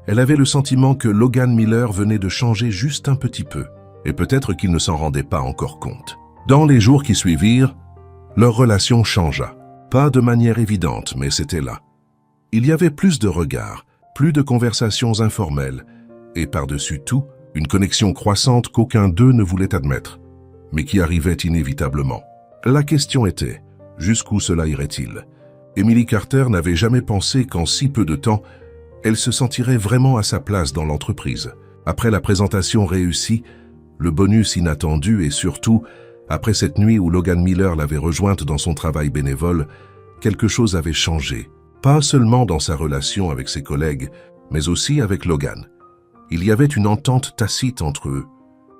elle avait le sentiment que Logan Miller venait de changer juste un petit peu. Et peut-être qu'il ne s'en rendait pas encore compte. Dans les jours qui suivirent, leur relation changea. Pas de manière évidente, mais c'était là. Il y avait plus de regards, plus de conversations informelles, et par-dessus tout, une connexion croissante qu'aucun d'eux ne voulait admettre, mais qui arrivait inévitablement. La question était, jusqu'où cela irait-il? Emily Carter n'avait jamais pensé qu'en si peu de temps, elle se sentirait vraiment à sa place dans l'entreprise. Après la présentation réussie, le bonus inattendu et surtout, après cette nuit où Logan Miller l'avait rejointe dans son travail bénévole, quelque chose avait changé. Pas seulement dans sa relation avec ses collègues, mais aussi avec Logan. Il y avait une entente tacite entre eux.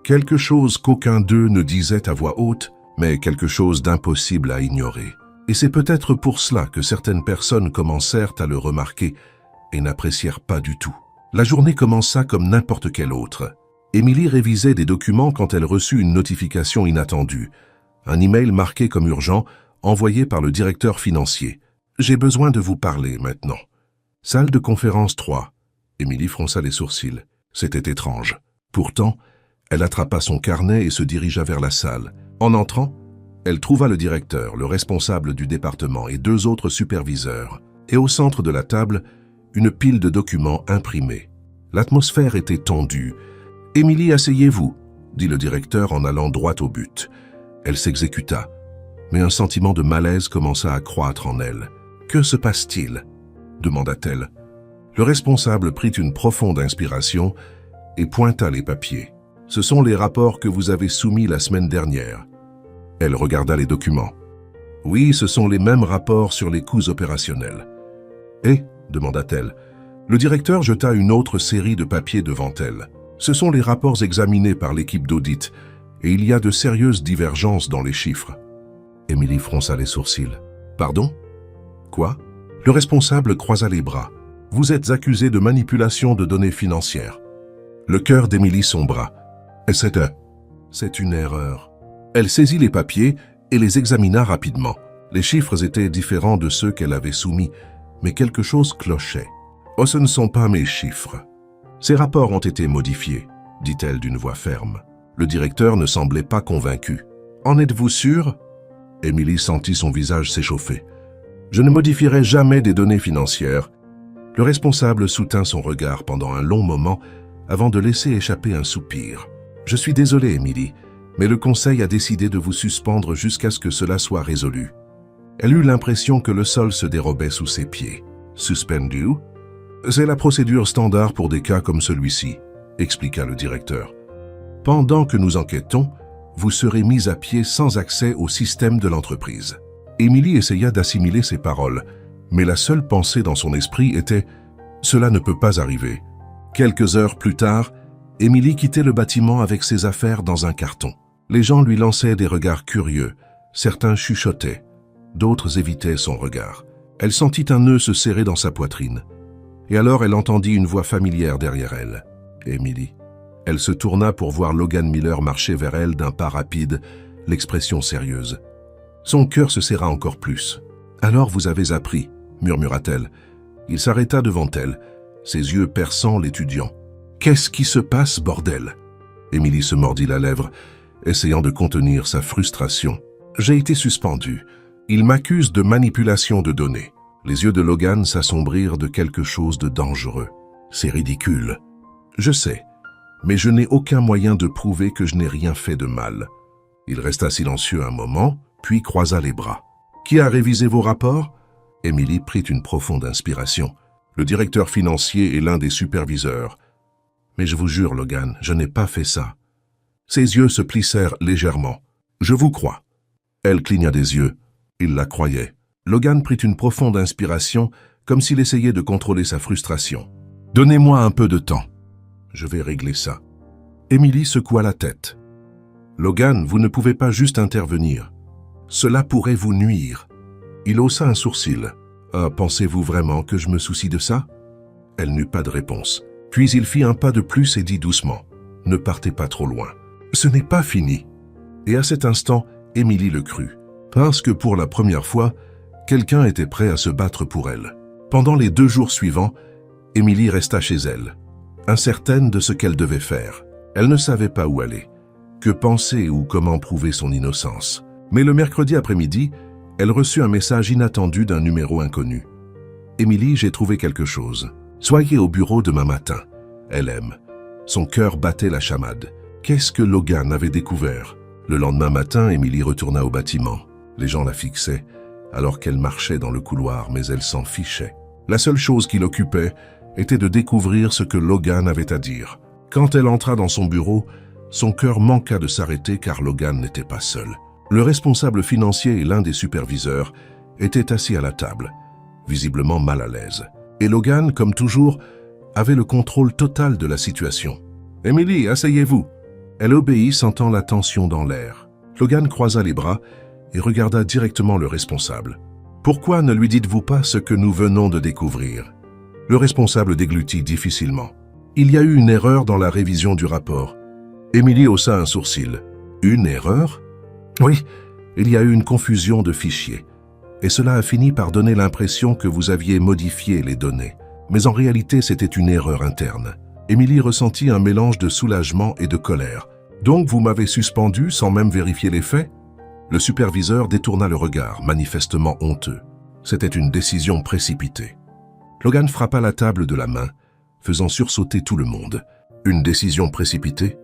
Quelque chose qu'aucun d'eux ne disait à voix haute, mais quelque chose d'impossible à ignorer. Et c'est peut-être pour cela que certaines personnes commencèrent à le remarquer et n'apprécièrent pas du tout. La journée commença comme n'importe quelle autre. Emily révisait des documents quand elle reçut une notification inattendue. Un email marqué comme urgent, envoyé par le directeur financier. « J'ai besoin de vous parler maintenant. » Salle de conférence 3. Emily fronça les sourcils. C'était étrange. Pourtant, elle attrapa son carnet et se dirigea vers la salle. En entrant, elle trouva le directeur, le responsable du département et 2 autres superviseurs. Et au centre de la table, une pile de documents imprimés. L'atmosphère était tendue. « Emily, asseyez-vous » dit le directeur en allant droit au but. Elle s'exécuta, mais un sentiment de malaise commença à croître en elle. « Que se passe-t-il » demanda-t-elle. Le responsable prit une profonde inspiration et pointa les papiers. « Ce sont les rapports que vous avez soumis la semaine dernière. » Elle regarda les documents. « Oui, ce sont les mêmes rapports sur les coûts opérationnels. »« Et » demanda-t-elle. Le directeur jeta une autre série de papiers devant elle. « Ce sont les rapports examinés par l'équipe d'audit, et il y a de sérieuses divergences dans les chiffres. » Emily fronça les sourcils. « Pardon ? Quoi ?» Le responsable croisa les bras. « Vous êtes accusé de manipulation de données financières. » Le cœur d'Emily sombra. « C'est une erreur. » Elle saisit les papiers et les examina rapidement. Les chiffres étaient différents de ceux qu'elle avait soumis, mais quelque chose clochait. « Oh, ce ne sont pas mes chiffres. Ces rapports ont été modifiés, » dit-elle d'une voix ferme. Le directeur ne semblait pas convaincu. « En êtes-vous sûr ?» Emily sentit son visage s'échauffer. « Je ne modifierai jamais des données financières. » Le responsable soutint son regard pendant un long moment avant de laisser échapper un soupir. « Je suis désolé, Emily, mais le conseil a décidé de vous suspendre jusqu'à ce que cela soit résolu. » Elle eut l'impression que le sol se dérobait sous ses pieds. « Suspendu ?» « C'est la procédure standard pour des cas comme celui-ci, » expliqua le directeur. « Pendant que nous enquêtons, vous serez mis à pied sans accès au système de l'entreprise. » Emily essaya d'assimiler ces paroles, mais la seule pensée dans son esprit était « Cela ne peut pas arriver. » Quelques heures plus tard, Emily quittait le bâtiment avec ses affaires dans un carton. Les gens lui lançaient des regards curieux, certains chuchotaient, d'autres évitaient son regard. Elle sentit un nœud se serrer dans sa poitrine. Et alors elle entendit une voix familière derrière elle. « Emily. » Elle se tourna pour voir Logan Miller marcher vers elle d'un pas rapide, l'expression sérieuse. Son cœur se serra encore plus. « Alors vous avez appris, » murmura-t-elle. Il s'arrêta devant elle, ses yeux perçant l'étudiant. « Qu'est-ce qui se passe, bordel ?» Emily se mordit la lèvre, essayant de contenir sa frustration. « J'ai été suspendu. Il m'accuse de manipulation de données. » Les yeux de Logan s'assombrirent de quelque chose de dangereux. « C'est ridicule. »« Je sais, mais je n'ai aucun moyen de prouver que je n'ai rien fait de mal. » Il resta silencieux un moment, puis croisa les bras. « Qui a révisé vos rapports ?» Emily prit une profonde inspiration. « Le directeur financier et l'un des superviseurs. »« Mais je vous jure, Logan, je n'ai pas fait ça. » Ses yeux se plissèrent légèrement. « Je vous crois. » Elle cligna des yeux. Il la croyait. Logan prit une profonde inspiration, comme s'il essayait de contrôler sa frustration. « Donnez-moi un peu de temps. Je vais régler ça. » Emily secoua la tête. « Logan, vous ne pouvez pas juste intervenir. Cela pourrait vous nuire. » Il haussa un sourcil. « Ah, pensez-vous vraiment que je me soucie de ça ?» Elle n'eut pas de réponse. Puis il fit un pas de plus et dit doucement. « Ne partez pas trop loin. Ce n'est pas fini. » Et à cet instant, Emily le crut. Parce que pour la première fois, quelqu'un était prêt à se battre pour elle. Pendant les 2 jours suivants, Emily resta chez elle, incertaine de ce qu'elle devait faire. Elle ne savait pas où aller, que penser ou comment prouver son innocence. Mais le mercredi après-midi, elle reçut un message inattendu d'un numéro inconnu. « Emily, j'ai trouvé quelque chose. Soyez au bureau demain matin. » Elle aime. Son cœur battait la chamade. Qu'est-ce que Logan avait découvert? Le lendemain matin, Emily retourna au bâtiment. Les gens la fixaient, alors qu'elle marchait dans le couloir, mais elle s'en fichait. La seule chose qui l'occupait était de découvrir ce que Logan avait à dire. Quand elle entra dans son bureau, son cœur manqua de s'arrêter car Logan n'était pas seul. Le responsable financier et l'un des superviseurs étaient assis à la table, visiblement mal à l'aise. Et Logan, comme toujours, avait le contrôle total de la situation. « Emily, asseyez-vous !» Elle obéit, sentant la tension dans l'air. Logan croisa les bras et regarda directement le responsable. « Pourquoi ne lui dites-vous pas ce que nous venons de découvrir ?» Le responsable déglutit difficilement. « Il y a eu une erreur dans la révision du rapport. » Emily haussa un sourcil. « Une erreur ?» « Oui, il y a eu une confusion de fichiers. Et cela a fini par donner l'impression que vous aviez modifié les données. Mais en réalité, c'était une erreur interne. » Emily ressentit un mélange de soulagement et de colère. « Donc vous m'avez suspendu sans même vérifier les faits ?» Le superviseur détourna le regard, manifestement honteux. C'était une décision précipitée. Logan frappa la table de la main, faisant sursauter tout le monde. « Une décision précipitée ?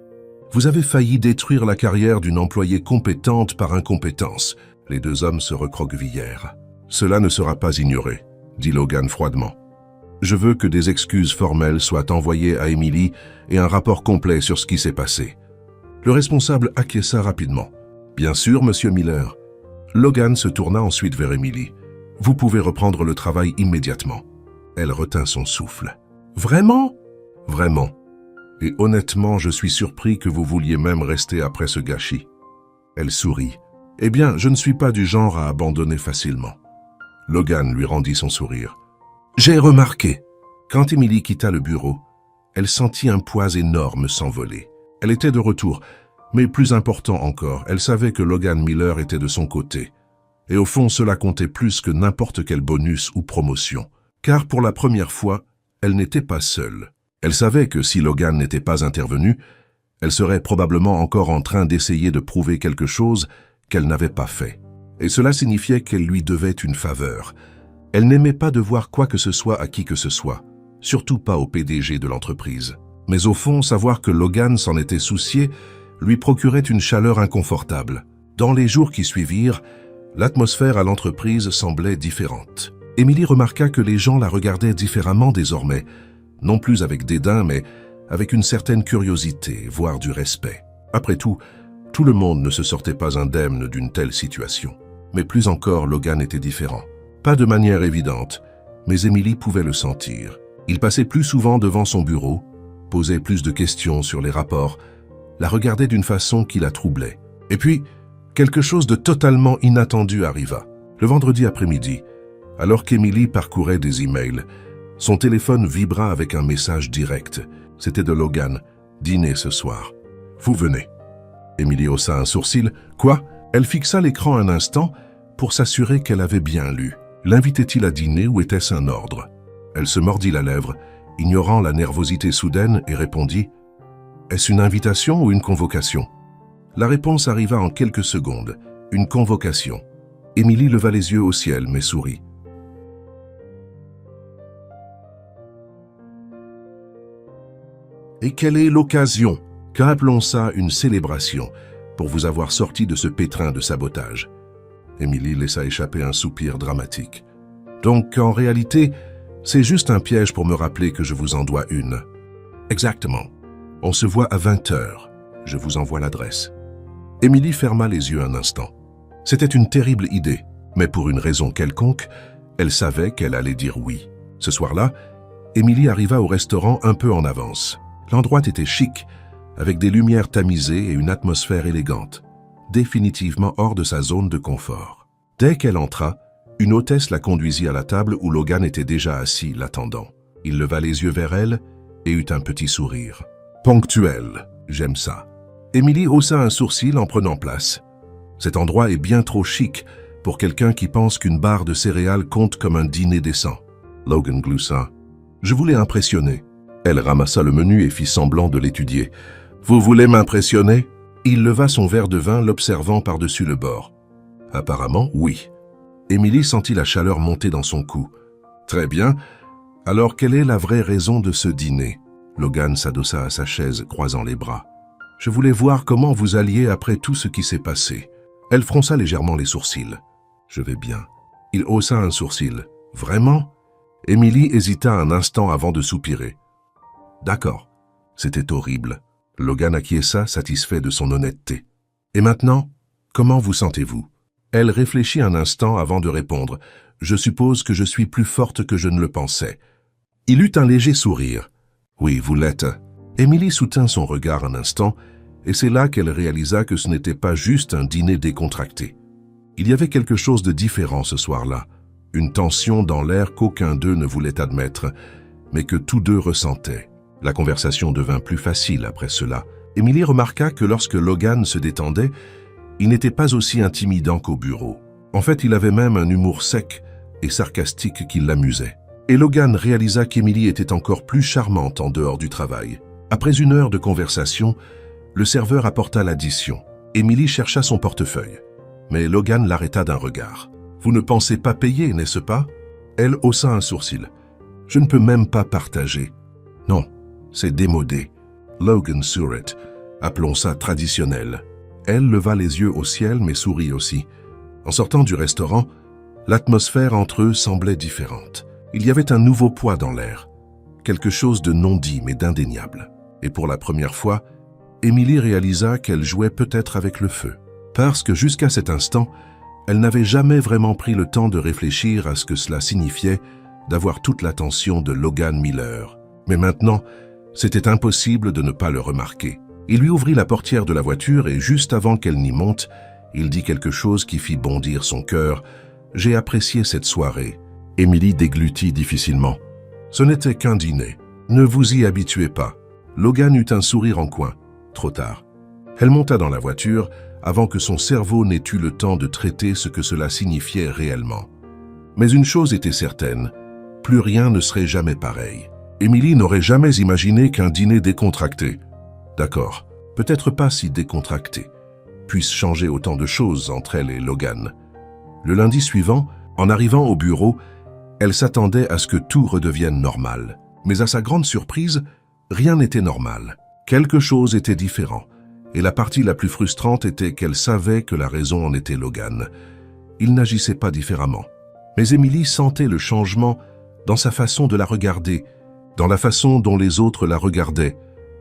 Vous avez failli détruire la carrière d'une employée compétente par incompétence. » Les deux hommes se recroquevillèrent. « Cela ne sera pas ignoré, » dit Logan froidement. « Je veux que des excuses formelles soient envoyées à Emily et un rapport complet sur ce qui s'est passé. » Le responsable acquiesça rapidement. « Bien sûr, monsieur Miller. » Logan se tourna ensuite vers Emily. « Vous pouvez reprendre le travail immédiatement. » Elle retint son souffle. « Vraiment ? » ?»« Vraiment. Et honnêtement, je suis surpris que vous vouliez même rester après ce gâchis. » Elle sourit. « Eh bien, je ne suis pas du genre à abandonner facilement. » Logan lui rendit son sourire. « J'ai remarqué. » Quand Emily quitta le bureau, elle sentit un poids énorme s'envoler. Elle était de retour, mais plus important encore, elle savait que Logan Miller était de son côté. Et au fond, cela comptait plus que n'importe quel bonus ou promotion. Car pour la première fois, elle n'était pas seule. Elle savait que si Logan n'était pas intervenu, elle serait probablement encore en train d'essayer de prouver quelque chose qu'elle n'avait pas fait. Et cela signifiait qu'elle lui devait une faveur. Elle n'aimait pas devoir quoi que ce soit à qui que ce soit, surtout pas au PDG de l'entreprise. Mais au fond, savoir que Logan s'en était soucié lui procurait une chaleur inconfortable. Dans les jours qui suivirent, l'atmosphère à l'entreprise semblait différente. Emily remarqua que les gens la regardaient différemment désormais, non plus avec dédain, mais avec une certaine curiosité, voire du respect. Après tout le monde ne se sortait pas indemne d'une telle situation. Mais plus encore, Logan était différent. Pas de manière évidente, mais Emily pouvait le sentir. Il passait plus souvent devant son bureau, posait plus de questions sur les rapports, la regardait d'une façon qui la troublait. Et puis, quelque chose de totalement inattendu arriva. Le vendredi après-midi, alors qu'Emily parcourait des emails, son téléphone vibra avec un message direct. C'était de Logan. « Dîner ce soir. Vous venez. » Emily haussa un sourcil. « Quoi ?» Elle fixa l'écran un instant pour s'assurer qu'elle avait bien lu. L'invitait-il à dîner ou était-ce un ordre? Elle se mordit la lèvre, ignorant la nervosité soudaine, et répondit « Est-ce une invitation ou une convocation ?» La réponse arriva en quelques secondes. « Une convocation. » Emily leva les yeux au ciel, mais sourit. Et quelle est l'occasion? Qu'appelons ça une célébration pour vous avoir sorti de ce pétrin de sabotage? Emily laissa échapper un soupir dramatique. Donc, en réalité, c'est juste un piège pour me rappeler que je vous en dois une. Exactement. On se voit à 20h. Je vous envoie l'adresse. Emily ferma les yeux un instant. C'était une terrible idée, mais pour une raison quelconque, elle savait qu'elle allait dire oui. Ce soir-là, Emily arriva au restaurant un peu en avance. L'endroit était chic, avec des lumières tamisées et une atmosphère élégante, définitivement hors de sa zone de confort. Dès qu'elle entra, une hôtesse la conduisit à la table où Logan était déjà assis, l'attendant. Il leva les yeux vers elle et eut un petit sourire. « Ponctuel, j'aime ça. » Emily haussa un sourcil en prenant place. Cet endroit est bien trop chic pour quelqu'un qui pense qu'une barre de céréales compte comme un dîner décent. Logan gloussa. « Je voulais impressionner. » Elle ramassa le menu et fit semblant de l'étudier. « Vous voulez m'impressionner ?» Il leva son verre de vin, l'observant par-dessus le bord. « Apparemment, oui. » Emily sentit la chaleur monter dans son cou. « Très bien. Alors, quelle est la vraie raison de ce dîner ?» Logan s'adossa à sa chaise, croisant les bras. « Je voulais voir comment vous alliez après tout ce qui s'est passé. » Elle fronça légèrement les sourcils. « Je vais bien. » Il haussa un sourcil. « Vraiment ?» Emily hésita un instant avant de soupirer. « D'accord. » C'était horrible. Logan acquiesça, satisfait de son honnêteté. « Et maintenant, comment vous sentez-vous » Elle réfléchit un instant avant de répondre. « Je suppose que je suis plus forte que je ne le pensais. » Il eut un léger sourire. « Oui, vous l'êtes. » Emily soutint son regard un instant, et c'est là qu'elle réalisa que ce n'était pas juste un dîner décontracté. Il y avait quelque chose de différent ce soir-là, une tension dans l'air qu'aucun d'eux ne voulait admettre, mais que tous deux ressentaient. La conversation devint plus facile après cela. Emily remarqua que lorsque Logan se détendait, il n'était pas aussi intimidant qu'au bureau. En fait, il avait même un humour sec et sarcastique qui l'amusait. Et Logan réalisa qu'Emily était encore plus charmante en dehors du travail. Après 1 heure de conversation, le serveur apporta l'addition. Emily chercha son portefeuille, mais Logan l'arrêta d'un regard. « Vous ne pensez pas payer, n'est-ce pas ?» Elle haussa un sourcil. « Je ne peux même pas partager. »« Non, c'est démodé. Logan Surratt, appelons ça traditionnel. » Elle leva les yeux au ciel mais sourit aussi. En sortant du restaurant, l'atmosphère entre eux semblait différente. Il y avait un nouveau poids dans l'air, quelque chose de non dit mais d'indéniable. Et pour la première fois, Emily réalisa qu'elle jouait peut-être avec le feu. Parce que jusqu'à cet instant, elle n'avait jamais vraiment pris le temps de réfléchir à ce que cela signifiait d'avoir toute l'attention de Logan Miller. Mais maintenant, c'était impossible de ne pas le remarquer. Il lui ouvrit la portière de la voiture et juste avant qu'elle n'y monte, il dit quelque chose qui fit bondir son cœur. « J'ai apprécié cette soirée. » Emily déglutit difficilement. « Ce n'était qu'un dîner. Ne vous y habituez pas. » Logan eut un sourire en coin. Trop tard. Elle monta dans la voiture avant que son cerveau n'ait eu le temps de traiter ce que cela signifiait réellement. Mais une chose était certaine, plus rien ne serait jamais pareil. Emily n'aurait jamais imaginé qu'un dîner décontracté, d'accord, peut-être pas si décontracté, puisse changer autant de choses entre elle et Logan. Le lundi suivant, en arrivant au bureau, elle s'attendait à ce que tout redevienne normal. Mais à sa grande surprise, rien n'était normal. Quelque chose était différent. Et la partie la plus frustrante était qu'elle savait que la raison en était Logan. Il n'agissait pas différemment. Mais Emily sentait le changement dans sa façon de la regarder, dans la façon dont les autres la regardaient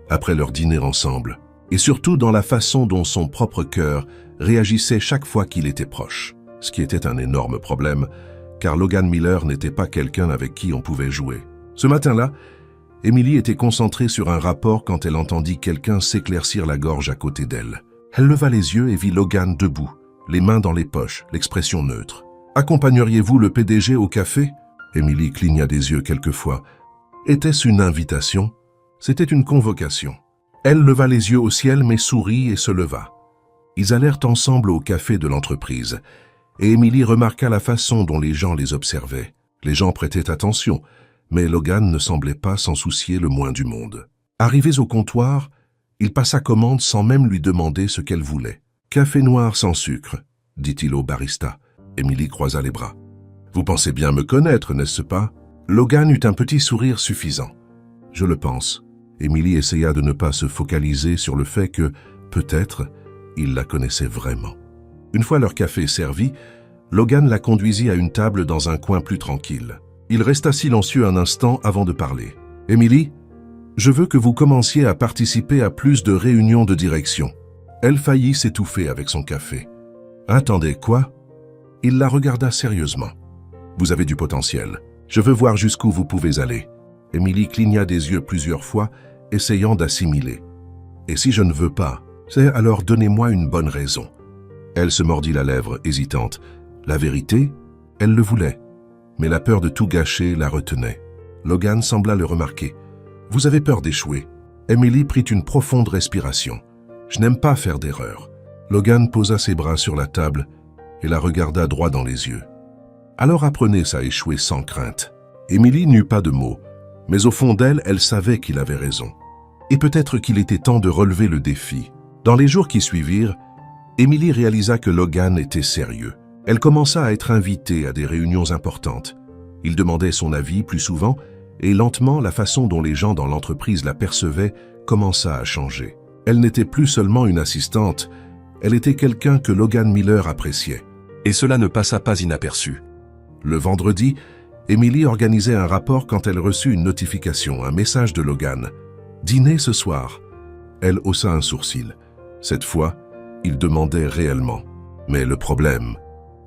après leur dîner ensemble, et surtout dans la façon dont son propre cœur réagissait chaque fois qu'il était proche. Ce qui était un énorme problème, car Logan Miller n'était pas quelqu'un avec qui on pouvait jouer. Ce matin-là, Emily était concentrée sur un rapport quand elle entendit quelqu'un s'éclaircir la gorge à côté d'elle. Elle leva les yeux et vit Logan debout, les mains dans les poches, l'expression neutre. « Accompagneriez-vous le PDG au café ?» Emily cligna des yeux quelquefois. Était-ce une invitation? C'était une convocation. Elle leva les yeux au ciel mais sourit et se leva. Ils allèrent ensemble au café de l'entreprise, et Emily remarqua la façon dont les gens les observaient. Les gens prêtaient attention, mais Logan ne semblait pas s'en soucier le moins du monde. Arrivés au comptoir, il passa commande sans même lui demander ce qu'elle voulait. « Café noir sans sucre », dit-il au barista. Emily croisa les bras. « Vous pensez bien me connaître, n'est-ce pas ?» Logan eut un petit sourire suffisant. « Je le pense. » Emily essaya de ne pas se focaliser sur le fait que, peut-être, il la connaissait vraiment. Une fois leur café servi, Logan la conduisit à une table dans un coin plus tranquille. Il resta silencieux un instant avant de parler. « Emily, je veux que vous commenciez à participer à plus de réunions de direction. » Elle faillit s'étouffer avec son café. « Attendez, quoi ?» Il la regarda sérieusement. « Vous avez du potentiel. Je veux voir jusqu'où vous pouvez aller. » Emily cligna des yeux plusieurs fois, essayant d'assimiler. « Et si je ne veux pas, c'est alors donnez-moi une bonne raison. » Elle se mordit la lèvre, hésitante. La vérité, elle le voulait. Mais la peur de tout gâcher la retenait. Logan sembla le remarquer. « Vous avez peur d'échouer. » Emily prit une profonde respiration. « Je n'aime pas faire d'erreurs. » Logan posa ses bras sur la table et la regarda droit dans les yeux. « Alors apprenez à échouer sans crainte. » Emily n'eut pas de mots, mais au fond d'elle, elle savait qu'il avait raison. Et peut-être qu'il était temps de relever le défi. Dans les jours qui suivirent, Emily réalisa que Logan était sérieux. Elle commença à être invitée à des réunions importantes. Il demandait son avis plus souvent, et lentement, la façon dont les gens dans l'entreprise la percevaient commença à changer. Elle n'était plus seulement une assistante, elle était quelqu'un que Logan Miller appréciait. Et cela ne passa pas inaperçu. Le vendredi, Emily organisait un rapport quand elle reçut une notification, un message de Logan. « Dîner ce soir ». Elle haussa un sourcil. Cette fois, il demandait réellement. Mais le problème,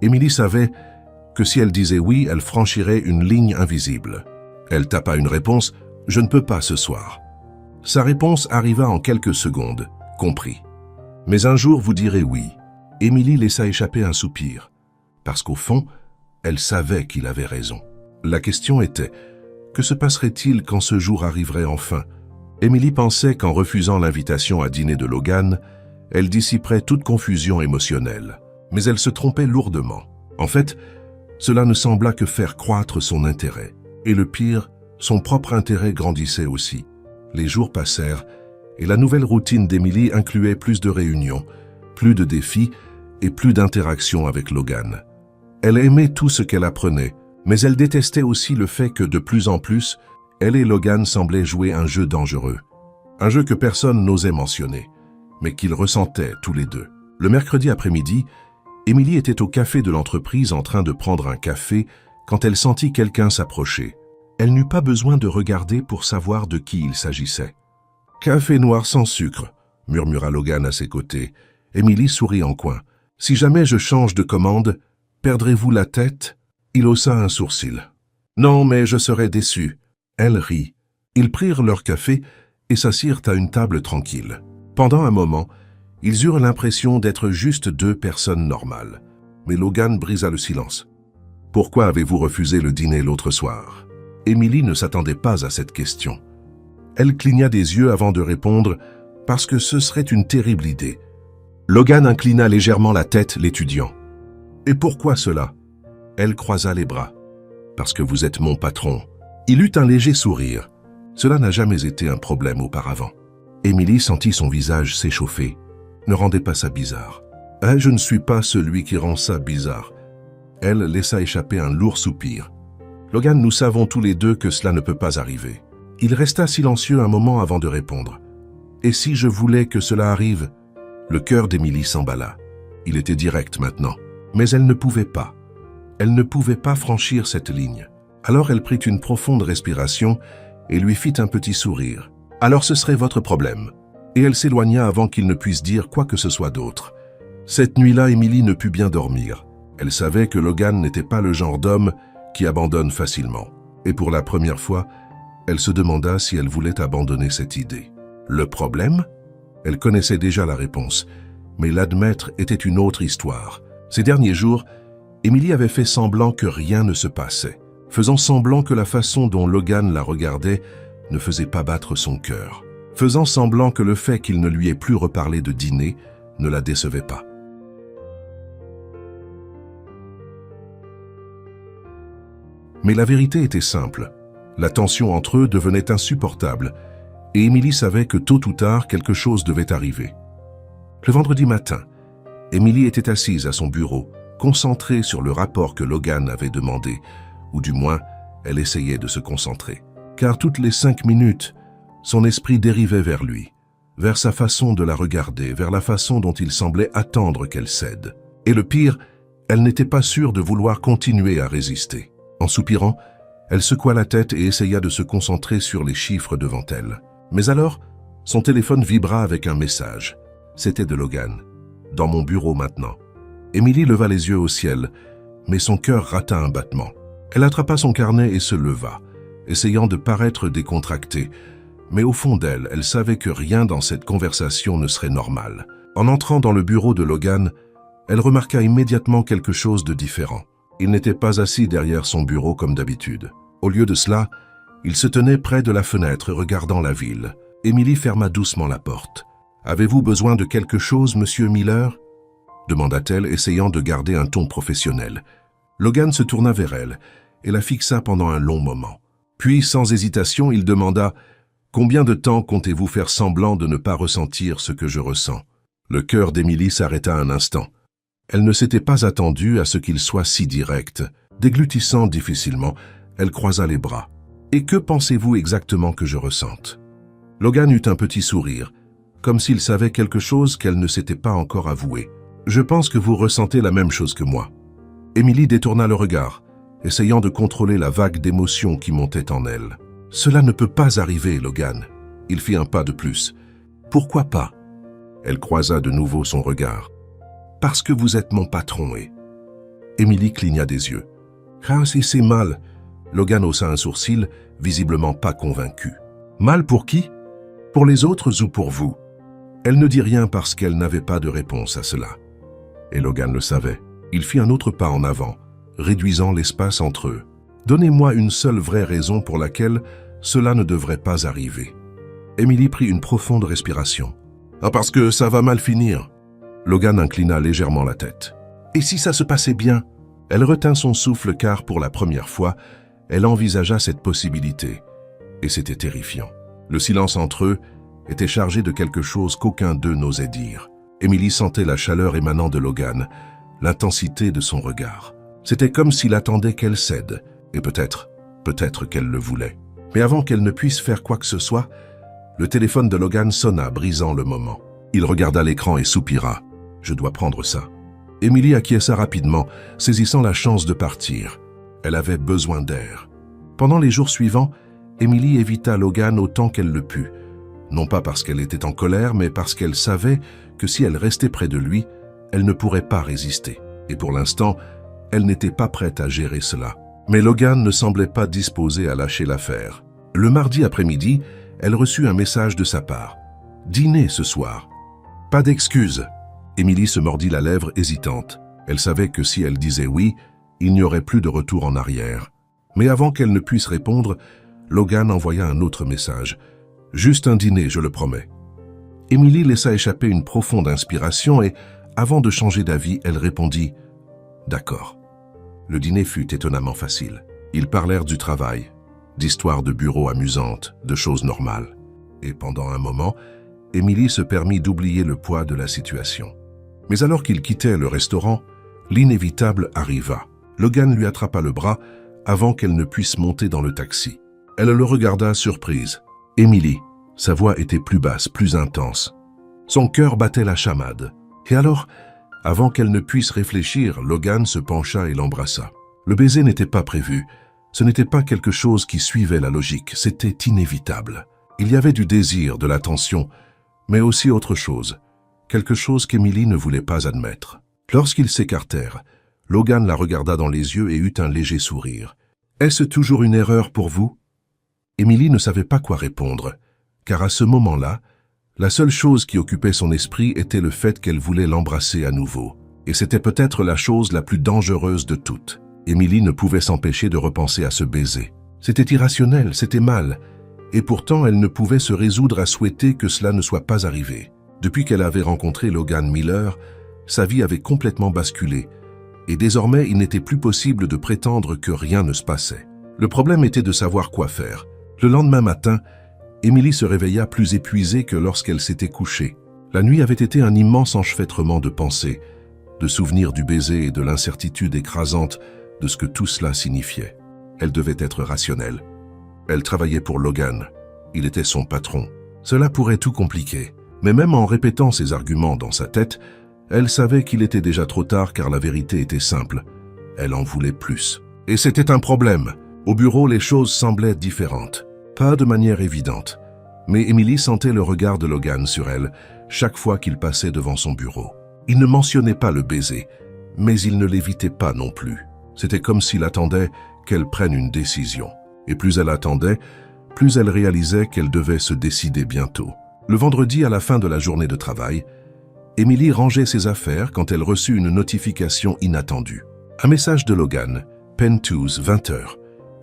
Emily savait que si elle disait oui, elle franchirait une ligne invisible. Elle tapa une réponse « Je ne peux pas ce soir ». Sa réponse arriva en quelques secondes. « Compris. Mais un jour, vous direz oui ». Emily laissa échapper un soupir, parce qu'au fond, elle savait qu'il avait raison. La question était, que se passerait-il quand ce jour arriverait enfin? Emily pensait qu'en refusant l'invitation à dîner de Logan, elle dissiperait toute confusion émotionnelle. Mais elle se trompait lourdement. En fait, cela ne sembla que faire croître son intérêt. Et le pire, son propre intérêt grandissait aussi. Les jours passèrent, et la nouvelle routine d'Emily incluait plus de réunions, plus de défis et plus d'interactions avec Logan. Elle aimait tout ce qu'elle apprenait, mais elle détestait aussi le fait que de plus en plus, elle et Logan semblaient jouer un jeu dangereux. Un jeu que personne n'osait mentionner, mais qu'ils ressentaient tous les deux. Le mercredi après-midi, Emily était au café de l'entreprise en train de prendre un café quand elle sentit quelqu'un s'approcher. Elle n'eut pas besoin de regarder pour savoir de qui il s'agissait. « Café noir sans sucre », murmura Logan à ses côtés. Emily sourit en coin. « Si jamais je change de commande, perdrez-vous la tête ?» Il haussa un sourcil. « Non, mais je serais déçu. » Elle rit. Ils prirent leur café et s'assirent à une table tranquille. Pendant un moment, ils eurent l'impression d'être juste deux personnes normales. Mais Logan brisa le silence. « Pourquoi avez-vous refusé le dîner l'autre soir ?» Emily ne s'attendait pas à cette question. Elle cligna des yeux avant de répondre « Parce que ce serait une terrible idée. » Logan inclina légèrement la tête, l'étudiant. « Et pourquoi cela ?» Elle croisa les bras. « Parce que vous êtes mon patron. » Il eut un léger sourire. Cela n'a jamais été un problème auparavant. Emily sentit son visage s'échauffer. Ne rendez pas ça bizarre. « Je ne suis pas celui qui rend ça bizarre. » Elle laissa échapper un lourd soupir. « Logan, nous savons tous les deux que cela ne peut pas arriver. » Il resta silencieux un moment avant de répondre. « Et si je voulais que cela arrive ?» Le cœur d'Emily s'emballa. Il était direct maintenant. Mais elle ne pouvait pas. Elle ne pouvait pas franchir cette ligne. Alors elle prit une profonde respiration et lui fit un petit sourire. « Alors ce serait votre problème. » Et elle s'éloigna avant qu'il ne puisse dire quoi que ce soit d'autre. Cette nuit-là, Emily ne put bien dormir. Elle savait que Logan n'était pas le genre d'homme qui abandonne facilement. Et pour la première fois, elle se demanda si elle voulait abandonner cette idée. Le problème? Elle connaissait déjà la réponse, mais l'admettre était une autre histoire. Ces derniers jours, Emily avait fait semblant que rien ne se passait, faisant semblant que la façon dont Logan la regardait ne faisait pas battre son cœur, faisant semblant que le fait qu'il ne lui ait plus reparlé de dîner ne la décevait pas. Mais la vérité était simple. La tension entre eux devenait insupportable, et Emily savait que tôt ou tard, quelque chose devait arriver. Le vendredi matin, Emily était assise à son bureau, concentrée sur le rapport que Logan avait demandé, ou du moins, elle essayait de se concentrer. Car toutes les 5 minutes, son esprit dérivait vers lui, vers sa façon de la regarder, vers la façon dont il semblait attendre qu'elle cède. Et le pire, elle n'était pas sûre de vouloir continuer à résister. En soupirant, elle secoua la tête et essaya de se concentrer sur les chiffres devant elle. Mais alors, son téléphone vibra avec un message. C'était de Logan. « Dans mon bureau maintenant. » Emily leva les yeux au ciel, mais son cœur rata un battement. Elle attrapa son carnet et se leva, essayant de paraître décontractée. Mais au fond d'elle, elle savait que rien dans cette conversation ne serait normal. En entrant dans le bureau de Logan, elle remarqua immédiatement quelque chose de différent. Il n'était pas assis derrière son bureau comme d'habitude. Au lieu de cela, il se tenait près de la fenêtre regardant la ville. Emily ferma doucement la porte. « Avez-vous besoin de quelque chose, monsieur Miller ?» demanda-t-elle, essayant de garder un ton professionnel. Logan se tourna vers elle et la fixa pendant un long moment. Puis, sans hésitation, il demanda « Combien de temps comptez-vous faire semblant de ne pas ressentir ce que je ressens ?» Le cœur d'Emily s'arrêta un instant. Elle ne s'était pas attendue à ce qu'il soit si direct. Déglutissant difficilement, elle croisa les bras. « Et que pensez-vous exactement que je ressente ?» Logan eut un petit sourire, comme s'il savait quelque chose qu'elle ne s'était pas encore avoué. « Je pense que vous ressentez la même chose que moi. » Emily détourna le regard. essayant de contrôler la vague d'émotions qui montait en elle. « Cela ne peut pas arriver, Logan. » Il fit un pas de plus. « Pourquoi pas ?» Elle croisa de nouveau son regard. « Parce que vous êtes mon patron et... » Émilie cligna des yeux. « Ah, si c'est mal. » Logan haussa un sourcil, visiblement pas convaincu. « Mal pour qui? Pour les autres ou pour vous ?» Elle ne dit rien parce qu'elle n'avait pas de réponse à cela. Et Logan le savait. Il fit un autre pas en avant, réduisant l'espace entre eux. « Donnez-moi une seule vraie raison pour laquelle cela ne devrait pas arriver. » Émilie prit une profonde respiration. « Ah, parce que ça va mal finir. » Logan inclina légèrement la tête. « Et si ça se passait bien ?» Elle retint son souffle car, pour la première fois, elle envisagea cette possibilité. Et c'était terrifiant. Le silence entre eux était chargé de quelque chose qu'aucun d'eux n'osait dire. Émilie sentait la chaleur émanant de Logan, l'intensité de son regard. C'était comme s'il attendait qu'elle cède, et peut-être qu'elle le voulait. Mais avant qu'elle ne puisse faire quoi que ce soit, le téléphone de Logan sonna, brisant le moment. Il regarda l'écran et soupira. « Je dois prendre ça. » Émilie acquiesça rapidement, saisissant la chance de partir. Elle avait besoin d'air. Pendant les jours suivants, Émilie évita Logan autant qu'elle le put. Non pas parce qu'elle était en colère, mais parce qu'elle savait que si elle restait près de lui, elle ne pourrait pas résister. Et pour l'instant, elle n'était pas prête à gérer cela. Mais Logan ne semblait pas disposé à lâcher l'affaire. Le mardi après-midi, elle reçut un message de sa part. « Dîner ce soir. » Pas d'excuses. Émilie se mordit la lèvre hésitante. Elle savait que si elle disait oui, il n'y aurait plus de retour en arrière. Mais avant qu'elle ne puisse répondre, Logan envoya un autre message. « Juste un dîner, je le promets. » Émilie laissa échapper une profonde inspiration et, avant de changer d'avis, elle répondit « D'accord. » Le dîner fut étonnamment facile. Ils parlèrent du travail, d'histoires de bureau amusantes, de choses normales. Et pendant un moment, Émilie se permit d'oublier le poids de la situation. Mais alors qu'ils quittaient le restaurant, l'inévitable arriva. Logan lui attrapa le bras avant qu'elle ne puisse monter dans le taxi. Elle le regarda surprise. Émilie, sa voix était plus basse, plus intense. Son cœur battait la chamade. Et alors, avant qu'elle ne puisse réfléchir, Logan se pencha et l'embrassa. Le baiser n'était pas prévu. Ce n'était pas quelque chose qui suivait la logique, c'était inévitable. Il y avait du désir, de l'attention, mais aussi autre chose. Quelque chose qu'Émilie ne voulait pas admettre. Lorsqu'ils s'écartèrent, Logan la regarda dans les yeux et eut un léger sourire. « Est-ce toujours une erreur pour vous ?» Émilie ne savait pas quoi répondre, car à ce moment-là, la seule chose qui occupait son esprit était le fait qu'elle voulait l'embrasser à nouveau. Et c'était peut-être la chose la plus dangereuse de toutes. Émilie ne pouvait s'empêcher de repenser à ce baiser. C'était irrationnel, c'était mal, et pourtant elle ne pouvait se résoudre à souhaiter que cela ne soit pas arrivé. Depuis qu'elle avait rencontré Logan Miller, sa vie avait complètement basculé, et désormais il n'était plus possible de prétendre que rien ne se passait. Le problème était de savoir quoi faire. Le lendemain matin, Émilie se réveilla plus épuisée que lorsqu'elle s'était couchée. La nuit avait été un immense enchevêtrement de pensées, de souvenirs du baiser et de l'incertitude écrasante de ce que tout cela signifiait. Elle devait être rationnelle. Elle travaillait pour Logan. Il était son patron. Cela pourrait tout compliquer. Mais même en répétant ses arguments dans sa tête, elle savait qu'il était déjà trop tard car la vérité était simple. Elle en voulait plus. Et c'était un problème. Au bureau, les choses semblaient différentes. Pas de manière évidente. Mais Émilie sentait le regard de Logan sur elle chaque fois qu'il passait devant son bureau. Il ne mentionnait pas le baiser, mais il ne l'évitait pas non plus. C'était comme s'il attendait qu'elle prenne une décision. Et plus elle attendait, plus elle réalisait qu'elle devait se décider bientôt. Le vendredi, à la fin de la journée de travail, Émilie rangeait ses affaires quand elle reçut une notification inattendue. Un message de Logan, Pentoos, 20h.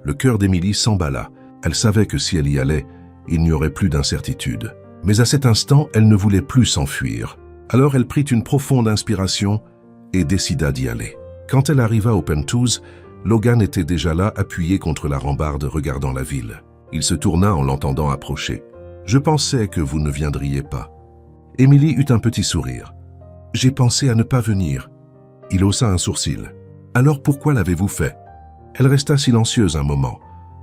Le cœur d'Émilie s'emballa. Elle savait que si elle y allait, il n'y aurait plus d'incertitude. Mais à cet instant, elle ne voulait plus s'enfuir. Alors elle prit une profonde inspiration et décida d'y aller. Quand elle arriva au Pentoos, Logan était déjà là, appuyé contre la rambarde, regardant la ville. Il se tourna en l'entendant approcher. « Je pensais que vous ne viendriez pas. » Émilie eut un petit sourire. « J'ai pensé à ne pas venir. » Il haussa un sourcil. « Alors pourquoi l'avez-vous fait ?» Elle resta silencieuse un moment,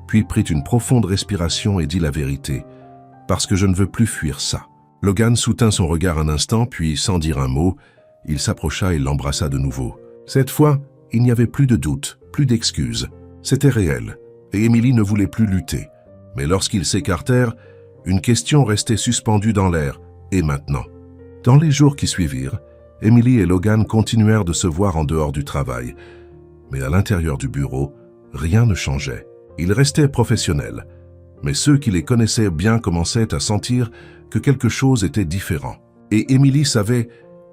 puis prit une profonde respiration et dit la vérité. « Parce que je ne veux plus fuir ça. » Logan soutint son regard un instant, puis, sans dire un mot, il s'approcha et l'embrassa de nouveau. Cette fois, il n'y avait plus de doute, plus d'excuses. C'était réel, et Emily ne voulait plus lutter. Mais lorsqu'ils s'écartèrent, une question restait suspendue dans l'air. Et maintenant? Dans les jours qui suivirent, Emily et Logan continuèrent de se voir en dehors du travail. Mais à l'intérieur du bureau, rien ne changeait. Ils restaient professionnels. Mais ceux qui les connaissaient bien commençaient à sentir que quelque chose était différent. Et Emily savait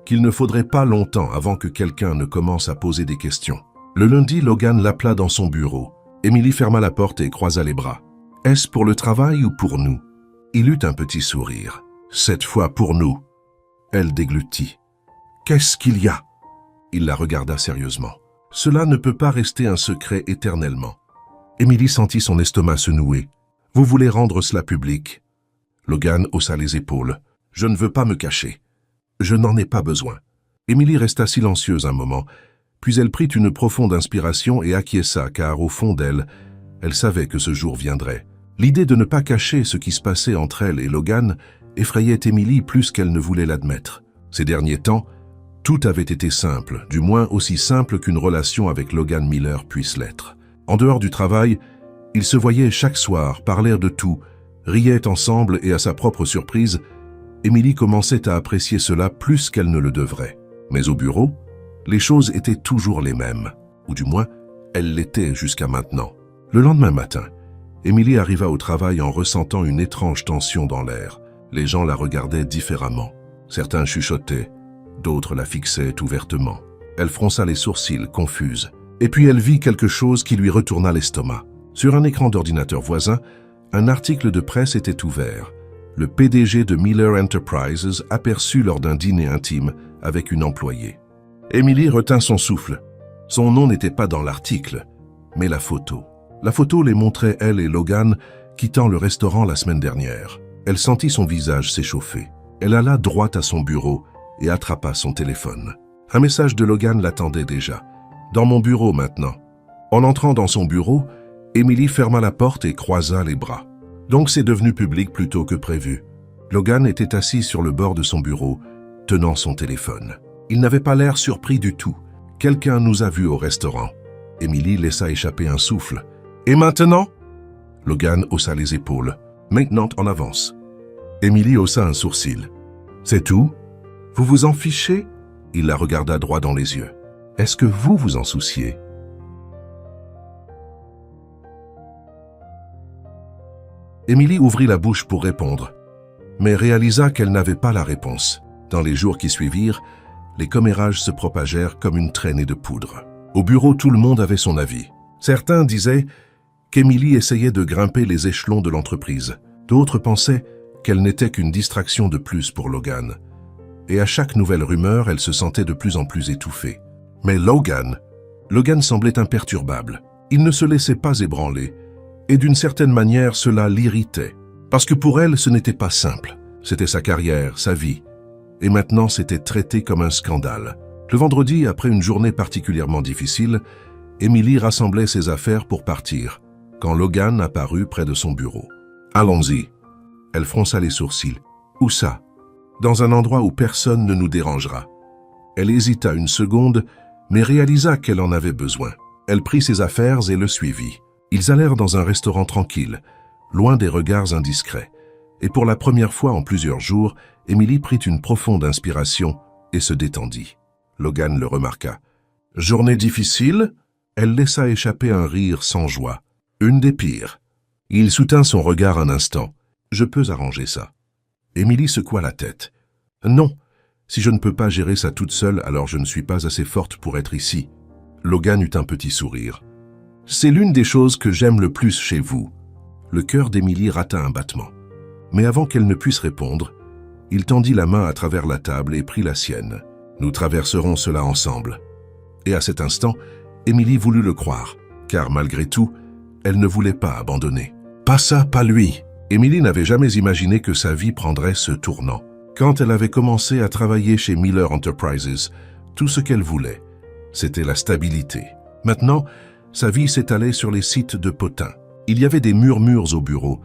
qu'il ne faudrait pas longtemps avant que quelqu'un ne commence à poser des questions. Le lundi, Logan l'appela dans son bureau. Emily ferma la porte et croisa les bras. « Est-ce pour le travail ou pour nous ?» Il eut un petit sourire. « Cette fois pour nous. » Elle déglutit. « Qu'est-ce qu'il y a ?» Il la regarda sérieusement. « Cela ne peut pas rester un secret éternellement. » Emily sentit son estomac se nouer. « Vous voulez rendre cela public ?» Logan haussa les épaules. « Je ne veux pas me cacher. Je n'en ai pas besoin. » Emily resta silencieuse un moment, puis elle prit une profonde inspiration et acquiesça car, au fond d'elle, elle savait que ce jour viendrait. L'idée de ne pas cacher ce qui se passait entre elle et Logan effrayait Emily plus qu'elle ne voulait l'admettre. Ces derniers temps, tout avait été simple, du moins aussi simple qu'une relation avec Logan Miller puisse l'être. En dehors du travail, ils se voyaient chaque soir, parlaient de tout, riaient ensemble et à sa propre surprise, Emily commençait à apprécier cela plus qu'elle ne le devrait. Mais au bureau, les choses étaient toujours les mêmes, ou du moins, elles l'étaient jusqu'à maintenant. Le lendemain matin, Emily arriva au travail en ressentant une étrange tension dans l'air. Les gens la regardaient différemment. Certains chuchotaient, d'autres la fixaient ouvertement. Elle fronça les sourcils, confuse. Et puis elle vit quelque chose qui lui retourna l'estomac. Sur un écran d'ordinateur voisin, un article de presse était ouvert. Le PDG de Miller Enterprises aperçut lors d'un dîner intime avec une employée. Emily retint son souffle. Son nom n'était pas dans l'article, mais la photo. La photo les montrait elle et Logan quittant le restaurant la semaine dernière. Elle sentit son visage s'échauffer. Elle alla droit à son bureau et attrapa son téléphone. Un message de Logan l'attendait déjà. « Dans mon bureau maintenant. » En entrant dans son bureau, Emily ferma la porte et croisa les bras. Donc c'est devenu public plus tôt que prévu. Logan était assis sur le bord de son bureau, tenant son téléphone. Il n'avait pas l'air surpris du tout. « Quelqu'un nous a vus au restaurant. » Emily laissa échapper un souffle. « Et maintenant ?» Logan haussa les épaules. « Maintenant, en avance. » Emily haussa un sourcil. « C'est tout? Vous vous en fichez ?» Il la regarda droit dans les yeux. « Est-ce que vous vous en souciez ?» Emily ouvrit la bouche pour répondre, mais réalisa qu'elle n'avait pas la réponse. Dans les jours qui suivirent, les commérages se propagèrent comme une traînée de poudre. Au bureau, tout le monde avait son avis. Certains disaient qu'Emily essayait de grimper les échelons de l'entreprise. D'autres pensaient qu'elle n'était qu'une distraction de plus pour Logan. Et à chaque nouvelle rumeur, elle se sentait de plus en plus étouffée. Mais Logan semblait imperturbable. Il ne se laissait pas ébranler. Et d'une certaine manière, cela l'irritait. Parce que pour elle, ce n'était pas simple. C'était sa carrière, sa vie. Et maintenant, c'était traité comme un scandale. Le vendredi, après une journée particulièrement difficile, Emily rassemblait ses affaires pour partir, quand Logan apparut près de son bureau. « Allons-y. » Elle fronça les sourcils. « Où ça ?»« Dans un endroit où personne ne nous dérangera. » Elle hésita une seconde, mais réalisa qu'elle en avait besoin. Elle prit ses affaires et le suivit. Ils allèrent dans un restaurant tranquille, loin des regards indiscrets. Et pour la première fois en plusieurs jours, Emily prit une profonde inspiration et se détendit. Logan le remarqua. « Journée difficile ?» Elle laissa échapper un rire sans joie. « Une des pires. » Il soutint son regard un instant. « Je peux arranger ça. » Emily secoua la tête. « Non, si je ne peux pas gérer ça toute seule, alors je ne suis pas assez forte pour être ici. » Logan eut un petit sourire. « C'est l'une des choses que j'aime le plus chez vous. » Le cœur d'Emily rata un battement. Mais avant qu'elle ne puisse répondre, il tendit la main à travers la table et prit la sienne. « Nous traverserons cela ensemble. » Et à cet instant, Emily voulut le croire, car malgré tout, elle ne voulait pas abandonner. Pas ça, pas lui. Emily n'avait jamais imaginé que sa vie prendrait ce tournant. Quand elle avait commencé à travailler chez Miller Enterprises, tout ce qu'elle voulait, c'était la stabilité. Maintenant, sa vie s'étalait sur les sites de potins. Il y avait des murmures au bureau,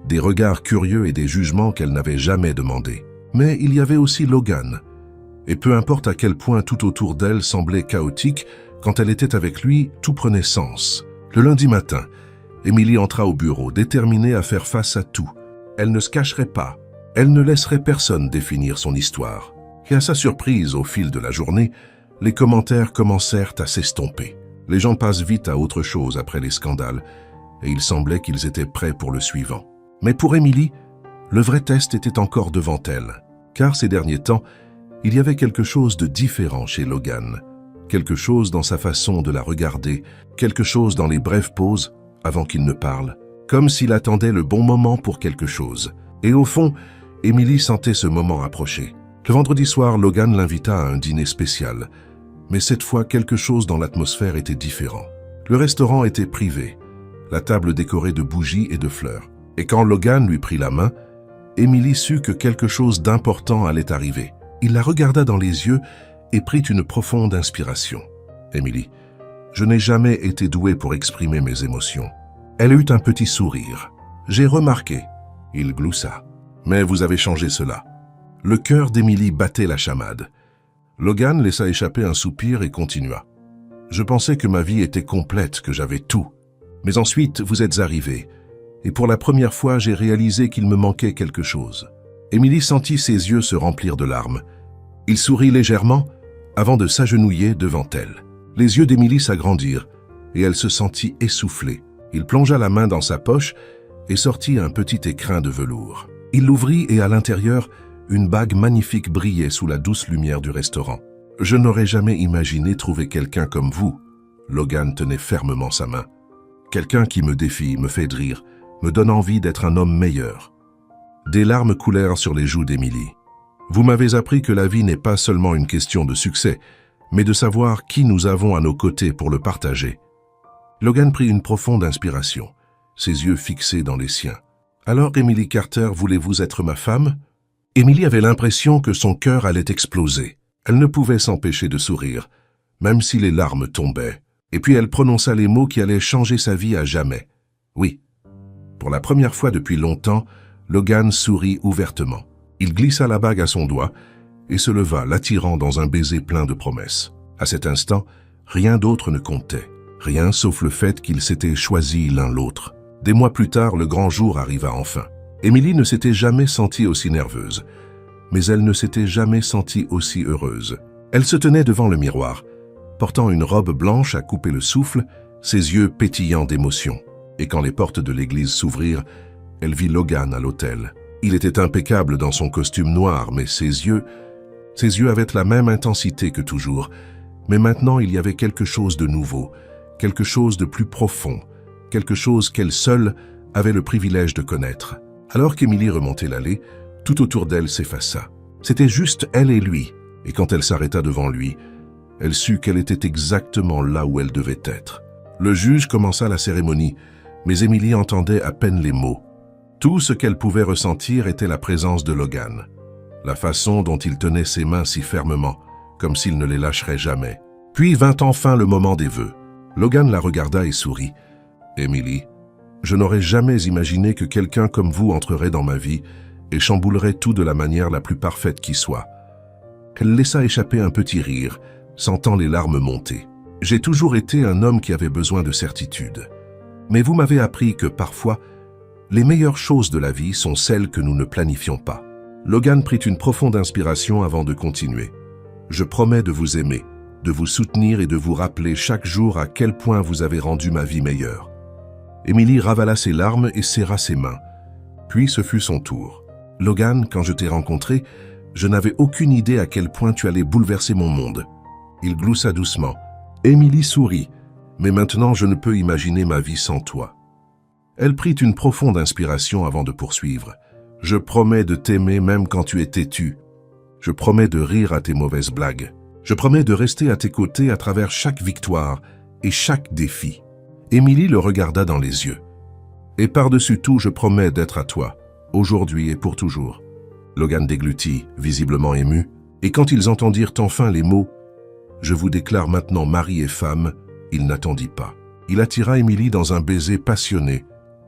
des regards curieux et des jugements qu'elle n'avait jamais demandés. Mais il y avait aussi Logan. Et peu importe à quel point tout autour d'elle semblait chaotique, quand elle était avec lui, tout prenait sens. Le lundi matin, Émilie entra au bureau, déterminée à faire face à tout. Elle ne se cacherait pas. Elle ne laisserait personne définir son histoire. Et à sa surprise, au fil de la journée, les commentaires commencèrent à s'estomper. Les gens passent vite à autre chose après les scandales, et il semblait qu'ils étaient prêts pour le suivant. Mais pour Émilie, le vrai test était encore devant elle, car ces derniers temps, il y avait quelque chose de différent chez Logan. Quelque chose dans sa façon de la regarder, quelque chose dans les brèves pauses avant qu'il ne parle, comme s'il attendait le bon moment pour quelque chose. Et au fond, Émilie sentait ce moment approcher. Le vendredi soir, Logan l'invita à un dîner spécial, mais cette fois, quelque chose dans l'atmosphère était différent. Le restaurant était privé, la table décorée de bougies et de fleurs. Et quand Logan lui prit la main, Émilie sut que quelque chose d'important allait arriver. Il la regarda dans les yeux et prit une profonde inspiration. « Émilie, je n'ai jamais été douée pour exprimer mes émotions. » Elle eut un petit sourire. « J'ai remarqué. » Il gloussa. « Mais vous avez changé cela. » Le cœur d'Émilie battait la chamade. Logan laissa échapper un soupir et continua. « Je pensais que ma vie était complète, que j'avais tout. Mais ensuite, vous êtes arrivé. Et pour la première fois, j'ai réalisé qu'il me manquait quelque chose. » Émilie sentit ses yeux se remplir de larmes. Il sourit légèrement avant de s'agenouiller devant elle. Les yeux d'Émilie s'agrandirent et elle se sentit essoufflée. Il plongea la main dans sa poche et sortit un petit écrin de velours. Il l'ouvrit et à l'intérieur, une bague magnifique brillait sous la douce lumière du restaurant. « Je n'aurais jamais imaginé trouver quelqu'un comme vous. » Logan tenait fermement sa main. « Quelqu'un qui me défie, me fait rire, me donne envie d'être un homme meilleur. » Des larmes coulèrent sur les joues d'Émilie. « Vous m'avez appris que la vie n'est pas seulement une question de succès, mais de savoir qui nous avons à nos côtés pour le partager. » Logan prit une profonde inspiration, ses yeux fixés dans les siens. « Alors, Émilie Carter, voulez-vous être ma femme ?» Émilie avait l'impression que son cœur allait exploser. Elle ne pouvait s'empêcher de sourire, même si les larmes tombaient. Et puis elle prononça les mots qui allaient changer sa vie à jamais. Oui. Pour la première fois depuis longtemps, Logan sourit ouvertement. Il glissa la bague à son doigt et se leva, l'attirant dans un baiser plein de promesses. À cet instant, rien d'autre ne comptait. Rien sauf le fait qu'ils s'étaient choisis l'un l'autre. Des mois plus tard, le grand jour arriva enfin. Émilie ne s'était jamais sentie aussi nerveuse, mais elle ne s'était jamais sentie aussi heureuse. Elle se tenait devant le miroir, portant une robe blanche à couper le souffle, ses yeux pétillants d'émotion. Et quand les portes de l'église s'ouvrirent, elle vit Logan à l'autel. Il était impeccable dans son costume noir, mais ses yeux avaient la même intensité que toujours. Mais maintenant, il y avait quelque chose de nouveau, quelque chose de plus profond, quelque chose qu'elle seule avait le privilège de connaître. Alors qu'Émilie remontait l'allée, tout autour d'elle s'effaça. C'était juste elle et lui, et quand elle s'arrêta devant lui, elle sut qu'elle était exactement là où elle devait être. Le juge commença la cérémonie, mais Émilie entendait à peine les mots. Tout ce qu'elle pouvait ressentir était la présence de Logan, la façon dont il tenait ses mains si fermement, comme s'il ne les lâcherait jamais. Puis vint enfin le moment des vœux. Logan la regarda et sourit. « Émilie, je n'aurais jamais imaginé que quelqu'un comme vous entrerait dans ma vie et chamboulerait tout de la manière la plus parfaite qui soit. » Elle laissa échapper un petit rire, sentant les larmes monter. « J'ai toujours été un homme qui avait besoin de certitude. Mais vous m'avez appris que parfois, les meilleures choses de la vie sont celles que nous ne planifions pas. » Logan prit une profonde inspiration avant de continuer. « Je promets de vous aimer, de vous soutenir et de vous rappeler chaque jour à quel point vous avez rendu ma vie meilleure. » Émilie ravala ses larmes et serra ses mains. Puis ce fut son tour. « Logan, quand je t'ai rencontré, je n'avais aucune idée à quel point tu allais bouleverser mon monde. » Il gloussa doucement. Émilie sourit. « Mais maintenant, je ne peux imaginer ma vie sans toi. » Elle prit une profonde inspiration avant de poursuivre. « Je promets de t'aimer même quand tu es têtu. Je promets de rire à tes mauvaises blagues. Je promets de rester à tes côtés à travers chaque victoire et chaque défi. » Émilie le regarda dans les yeux. « Et par-dessus tout, je promets d'être à toi, aujourd'hui et pour toujours. » Logan déglutit, visiblement ému, et quand ils entendirent enfin les mots « Je vous déclare maintenant mari et femme », il n'attendit pas. Il attira Émilie dans un baiser passionné,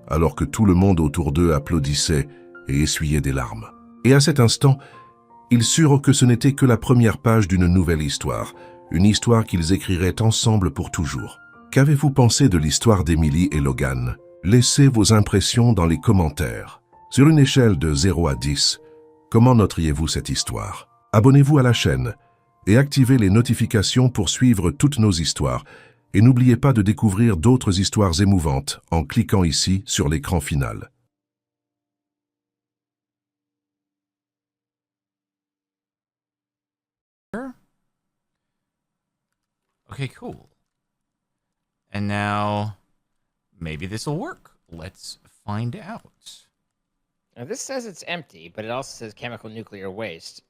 alors que tout le monde autour d'eux applaudissait et essuyait des larmes. Et à cet instant, ils surent que ce n'était que la première page d'une nouvelle histoire, une histoire qu'ils écriraient ensemble pour toujours. Qu'avez-vous pensé de l'histoire d'Emily et Logan? Laissez vos impressions dans les commentaires. Sur une échelle de 0 à 10, comment noteriez-vous cette histoire? Abonnez-vous à la chaîne et activez les notifications pour suivre toutes nos histoires. Et n'oubliez pas de découvrir d'autres histoires émouvantes en cliquant ici sur l'écran final. Okay, cool. And now, maybe this will work. Let's find out. Now this says it's empty, but it also says chemical nuclear waste.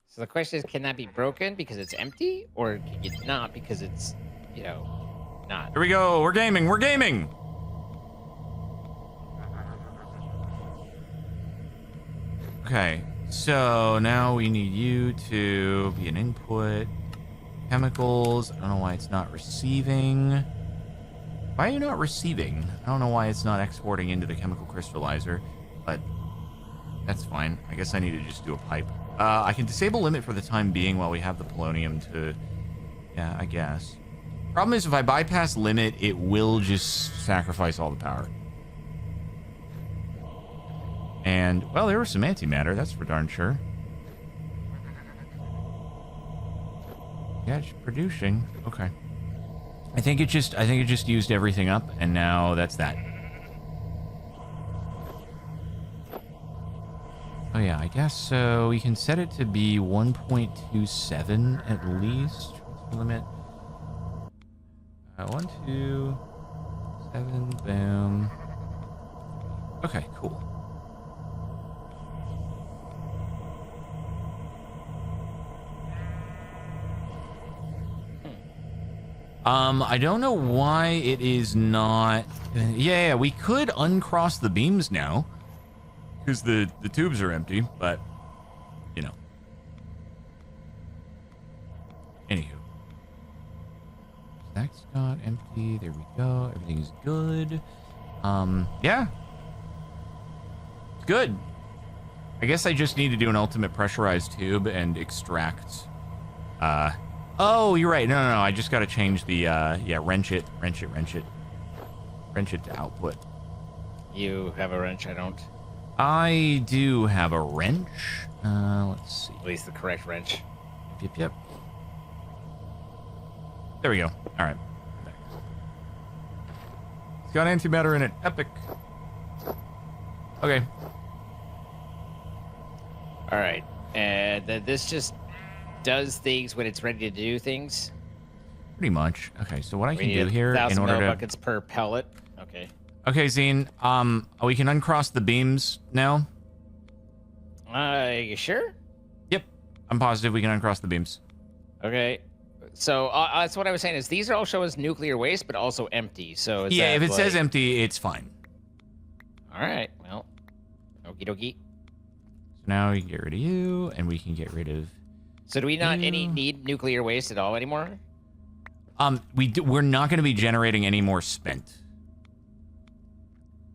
So the question is, can that be broken because it's empty, or can it not because it's, you know, not? Here we go. We're gaming. We're gaming. Okay. So now we need you to be an input. Chemicals. I don't know why it's not receiving. Why are you not receiving? I don't know why it's not exporting into the chemical crystallizer, but that's fine. I guess I need to just do a pipe. I can disable limit for the time being while we have the polonium to... Yeah, I guess. Problem is, if I bypass limit, it will just sacrifice all the power. And, well, there was some antimatter, that's for darn sure. Yeah, it's producing. Okay. I think it just used everything up, and now that's that. Oh yeah, I guess so. We can set it to be 1.27 at least. Transfer limit. 127. Boom. Okay, cool. I don't know why it is not... Yeah, we could uncross the beams now. Because the tubes are empty, but, you know. Anywho. That's not empty. There we go. Everything's good. Yeah. It's good. I guess I just need to do an ultimate pressurized tube and extract, oh, you're right. No. I just got to change the, yeah, wrench it to output. You have a wrench, I don't. I do have a wrench. Let's see. At least the correct wrench. Yep. There we go. All right. It's got antimatter in it. Epic. Okay. All right. And this just does things when it's ready to do things. Pretty much. Okay, so what I We can need do here in 1,000 order to... buckets per pellet. Okay. Okay, Zine. We can uncross the beams now. You sure? Yep. I'm positive we can uncross the beams. Okay. So that's what I was saying is these are all show as nuclear waste, but also empty. So is Yeah, that, if it says empty, it's fine. All right. Well, okie dokie. So now we can get rid of you, and we can get rid of... So do we not need nuclear waste at all anymore? We're not going to be generating any more spent.